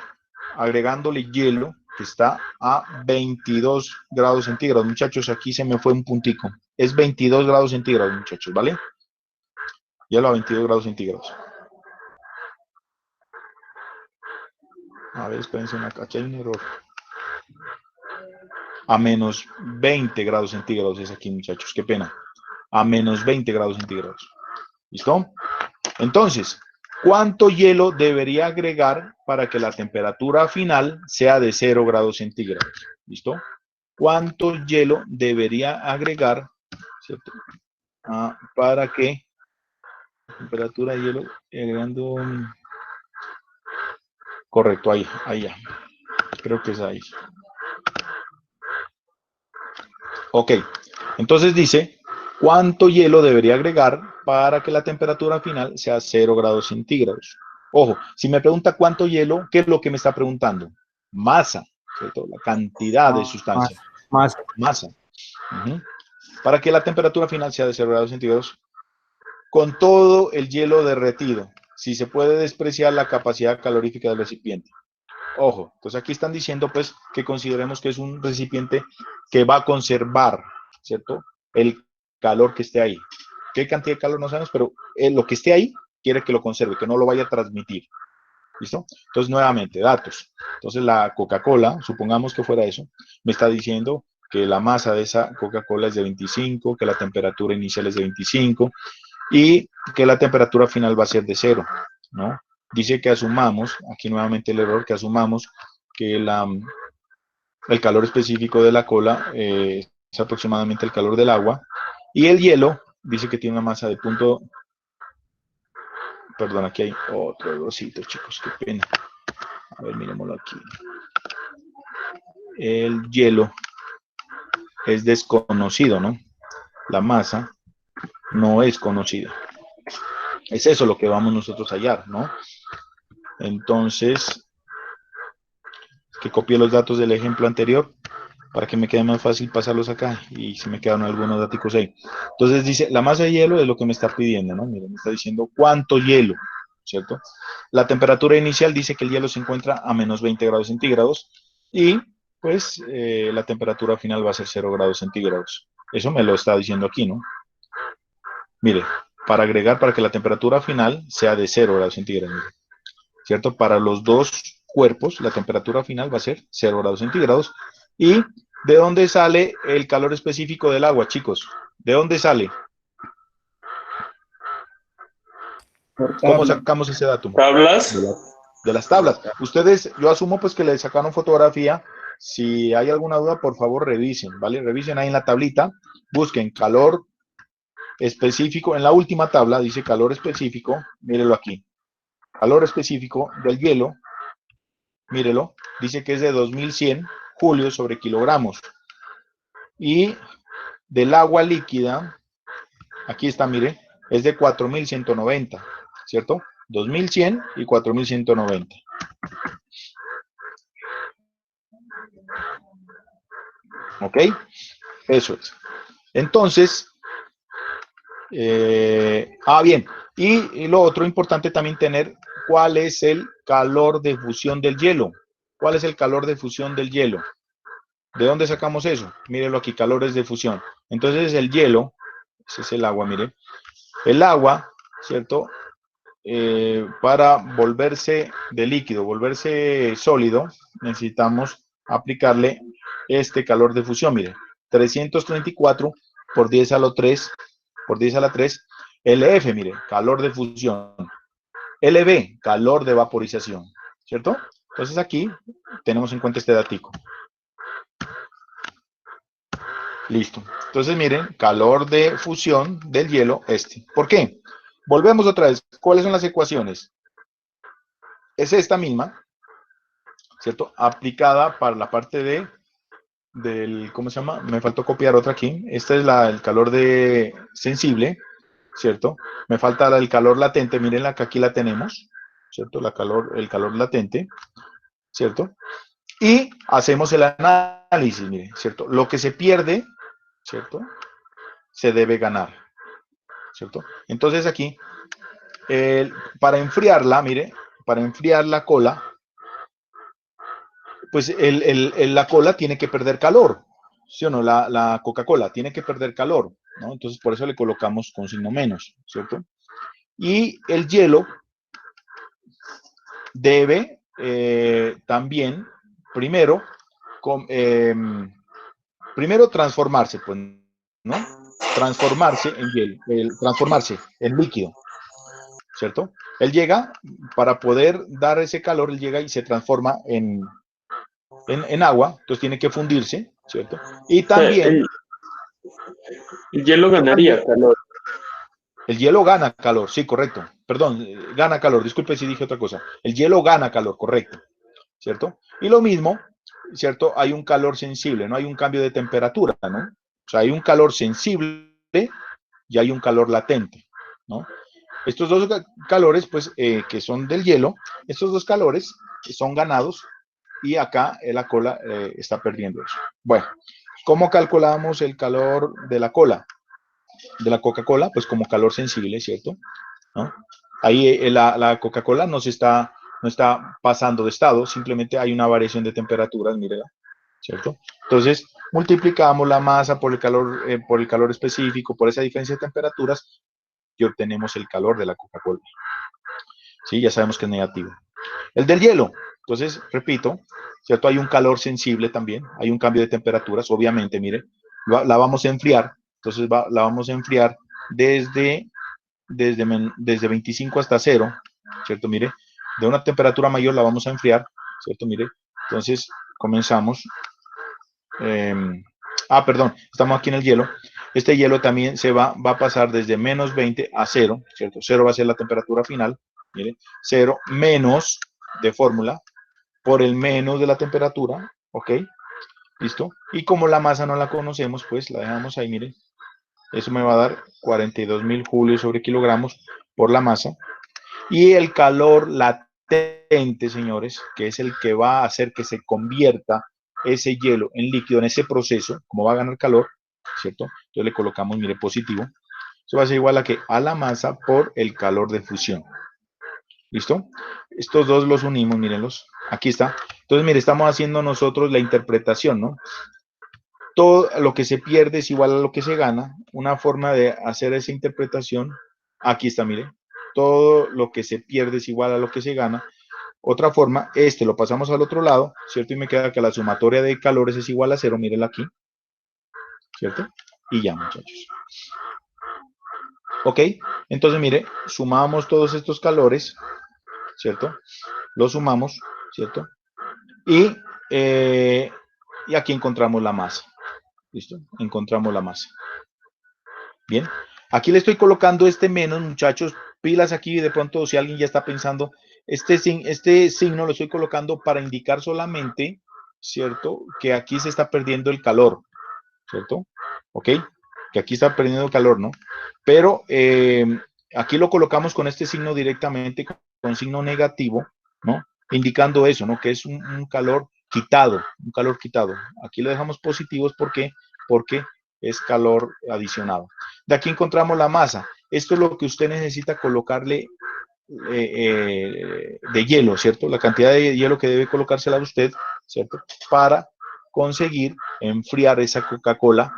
agregándole hielo que está a 22 grados centígrados. Muchachos, aquí se me fue un puntico. Es 22 grados centígrados, muchachos, ¿vale? Hielo a 22 grados centígrados. A ver, espérense, aquí hay un error. A menos 20 grados centígrados es aquí, muchachos, qué pena. A menos 20 grados centígrados. ¿Listo? Entonces, ¿cuánto hielo debería agregar para que la temperatura final sea de 0 grados centígrados? ¿Listo? ¿Cuánto hielo debería agregar, ¿cierto? Para que la temperatura de hielo agregando... Correcto, ahí ya. Creo que es ahí. Ok, entonces dice, ¿cuánto hielo debería agregar para que la temperatura final sea 0 grados centígrados? Ojo, si me pregunta cuánto hielo, ¿qué es lo que me está preguntando? Masa, ¿cierto? La cantidad de sustancia. Masa. Uh-huh. Para que la temperatura final sea de 0 grados centígrados, con todo el hielo derretido, si se puede despreciar la capacidad calorífica del recipiente. Ojo, entonces aquí están diciendo pues que consideremos que es un recipiente que va a conservar, ¿cierto? El calor que esté ahí. ¿Qué cantidad de calor no sabemos? Pero lo que esté ahí quiere que lo conserve, que no lo vaya a transmitir. ¿Listo? Entonces, nuevamente, datos. Entonces, la Coca-Cola, supongamos que fuera eso, me está diciendo que la masa de esa Coca-Cola es de 25, que la temperatura inicial es de 25 y que la temperatura final va a ser de 0, ¿no? Dice que asumamos, aquí nuevamente el error, que asumamos que el calor específico de la cola es aproximadamente el calor del agua y el hielo dice que tiene una masa de punto, perdón, aquí hay otro errorcito, chicos, qué pena. A ver, miremoslo aquí. El hielo es desconocido, ¿no? La masa no es conocida. Es eso lo que vamos nosotros a hallar, ¿no? Entonces, que copié los datos del ejemplo anterior para que me quede más fácil pasarlos acá y se me quedaron algunos datos ahí. Entonces dice, la masa de hielo es lo que me está pidiendo, ¿no? Miren, me está diciendo cuánto hielo, ¿cierto? La temperatura inicial dice que el hielo se encuentra a menos 20 grados centígrados y pues la temperatura final va a ser 0 grados centígrados. Eso me lo está diciendo aquí, ¿no? Mire, para agregar para que la temperatura final sea de 0 grados centígrados, mire, ¿cierto? Para los dos cuerpos, la temperatura final va a ser 0 grados centígrados. ¿Y de dónde sale el calor específico del agua, chicos? ¿De dónde sale? ¿Cómo sacamos ese dato? ¿Tablas? De las tablas. Ustedes, yo asumo pues que le sacaron fotografía. Si hay alguna duda, por favor revisen, ¿vale? Revisen ahí en la tablita, busquen calor específico. En la última tabla dice calor específico, mírelo aquí. Calor específico del hielo, mírelo, dice que es de 2100 julios sobre kilogramos. Y del agua líquida, aquí está, mire, es de 4190, ¿cierto? 2100 y 4190. ¿Ok? Eso es. Entonces, bien. Y lo otro importante también tener, ¿cuál es el calor de fusión del hielo? ¿Cuál es el calor de fusión del hielo? ¿De dónde sacamos eso? Mírelo aquí, calores de fusión. Entonces el hielo, ese es el agua, mire. El agua, ¿cierto? Para volverse de líquido, volverse sólido, necesitamos aplicarle este calor de fusión, mire. 334 por 10 a la 3, por 10 a la 3, LF, mire, calor de fusión. LB, calor de vaporización, ¿cierto? Entonces aquí tenemos en cuenta este datico. Listo. Entonces, miren, calor de fusión del hielo, este. ¿Por qué? Volvemos otra vez. ¿Cuáles son las ecuaciones? Es esta misma, ¿cierto? Aplicada para la parte del, ¿cómo se llama? Me faltó copiar otra aquí. Esta es el calor de sensible, ¿cierto? Me falta el calor latente. Miren que aquí la tenemos, ¿cierto? El calor latente, ¿cierto? Y hacemos el análisis, miren, ¿cierto? Lo que se pierde, ¿cierto? Se debe ganar, ¿cierto? Entonces aquí, para enfriarla, mire, para enfriar la cola, pues la cola tiene que perder calor, ¿sí o no? La Coca-Cola tiene que perder calor, ¿no? Entonces por eso le colocamos con signo menos, ¿cierto? Y el hielo debe también, primero, primero transformarse, pues, ¿no? Transformarse en hielo, transformarse en líquido, ¿cierto? Él llega, para poder dar ese calor, él llega y se transforma en agua, entonces tiene que fundirse, ¿cierto? Y O sea, también, el hielo ganaría calor. el hielo gana calor, sí, correcto. Perdón, gana calor, disculpe si dije otra cosa. El hielo gana calor, correcto, ¿cierto? Y lo mismo, ¿cierto? Hay un calor sensible, no hay un cambio de temperatura, ¿no? O sea, hay un calor sensible y hay un calor latente, ¿no? Estos dos calores, pues, que son del hielo, estos dos calores son ganados y acá la cola está perdiendo eso. Bueno, ¿cómo calculamos el calor de la cola? De la Coca-Cola, pues como calor sensible, ¿cierto? ¿No? Ahí la Coca-Cola no está pasando de estado, simplemente hay una variación de temperaturas, mírela, ¿cierto? Entonces, multiplicamos la masa por el calor específico, por esa diferencia de temperaturas, y obtenemos el calor de la Coca-Cola. Sí, ya sabemos que es negativo. El del hielo, entonces, repito, ¿cierto? Hay un calor sensible también, hay un cambio de temperaturas, obviamente, mire, la vamos a enfriar, entonces la vamos a enfriar desde 25 hasta 0, ¿cierto? Mire, de una temperatura mayor la vamos a enfriar, ¿cierto? Mire, entonces comenzamos. Eh, perdón, estamos aquí en el hielo. Este hielo también va a pasar desde menos 20 a 0, ¿cierto? 0 va a ser la temperatura final, mire, 0 menos de fórmula por el menos de la temperatura, ¿ok? ¿Listo? Y como la masa no la conocemos, pues la dejamos ahí, mire. Eso me va a dar 42.000 julios sobre kilogramos por la masa. Y el calor latente, señores, que es el que va a hacer que se convierta ese hielo en líquido en ese proceso, como va a ganar calor, ¿cierto? Entonces le colocamos, mire, positivo. Eso va a ser igual a la masa por el calor de fusión. ¿Listo? Estos dos los unimos, mírenlos. Aquí está. Entonces, mire, estamos haciendo nosotros la interpretación, ¿no? Todo lo que se pierde es igual a lo que se gana. Una forma de hacer esa interpretación, aquí está, mire. Todo lo que se pierde es igual a lo que se gana. Otra forma, lo pasamos al otro lado, ¿cierto? Y me queda que la sumatoria de calores es igual a 0, mírenla aquí, ¿cierto? Y ya, muchachos. ¿Ok? Entonces, mire, sumamos todos estos calores, ¿cierto? Los sumamos, ¿cierto? Y aquí encontramos la masa. ¿Listo? Encontramos la masa. Bien. Aquí le estoy colocando este menos, muchachos. Pilas aquí, de pronto, si alguien ya está pensando, este signo lo estoy colocando para indicar solamente, ¿cierto? Que aquí se está perdiendo el calor, ¿cierto? ¿Ok? Que aquí está perdiendo el calor, ¿no? Pero aquí lo colocamos con este signo directamente, con signo negativo, ¿no? Indicando eso, ¿no? Que es un calor quitado, un calor quitado. Aquí lo dejamos positivos porque es calor adicionado. De aquí encontramos la masa. Esto es lo que usted necesita colocarle de hielo, ¿cierto? La cantidad de hielo que debe colocársela a usted, ¿cierto? Para conseguir enfriar esa Coca-Cola,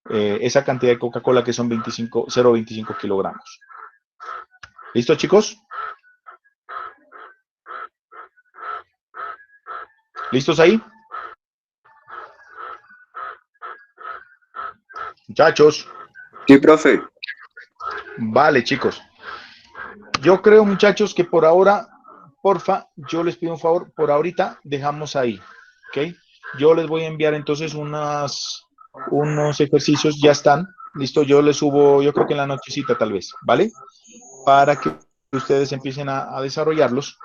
esa cantidad de Coca-Cola que son 0,25 kilogramos. ¿Listo, chicos? ¿Listos ahí? Muchachos. Sí, profe. Vale, chicos. Yo creo, muchachos, que por ahora, porfa, yo les pido un favor, por ahorita dejamos ahí, ¿ok? Yo les voy a enviar entonces unos ejercicios, ya están, listo, yo les subo, yo creo que en la nochecita tal vez, ¿vale? Para que ustedes empiecen a desarrollarlos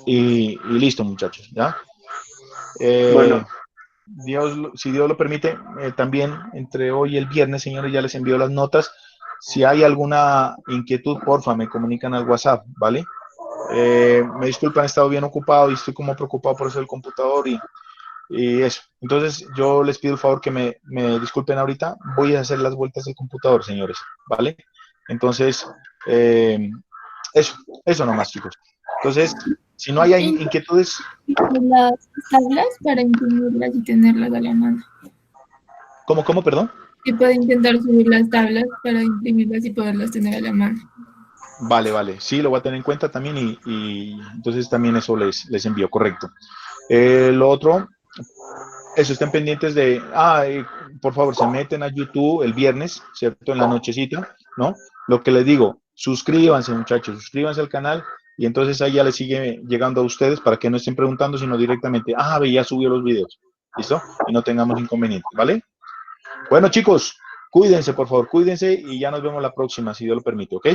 y listo, muchachos, ¿ya? Bueno, Si Dios lo permite, también entre hoy y el viernes, señores, ya les envío las notas. Si hay alguna inquietud, porfa, me comunican al WhatsApp, ¿vale? Me disculpan, he estado bien ocupado y estoy como preocupado por eso del computador y eso. Entonces, yo les pido el favor que me disculpen ahorita. Voy a hacer las vueltas del computador, señores, ¿vale? Entonces, eso nomás, chicos. Entonces, si no hay inquietudes, Las tablas para imprimirlas y tenerlas a la mano. ¿cómo, perdón? Y puedo intentar subir las tablas para imprimirlas y poderlas tener a la mano. Vale, sí, lo voy a tener en cuenta también y entonces también eso les envío, correcto. Lo otro, eso, estén pendientes de, por favor, se meten a YouTube el viernes, ¿cierto? En la nochecita, ¿no? Lo que les digo, suscríbanse, muchachos, suscríbanse al canal y entonces ahí ya les sigue llegando a ustedes para que no estén preguntando, sino directamente, ya subió los videos, ¿listo? Y no tengamos inconvenientes, ¿vale? Bueno, chicos, cuídense, por favor, cuídense y ya nos vemos la próxima, si Dios lo permite, ¿ok?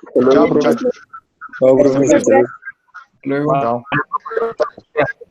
Hasta Chao, luego, profe. muchachos. Chao, profe. Gracias. Luego. Chao.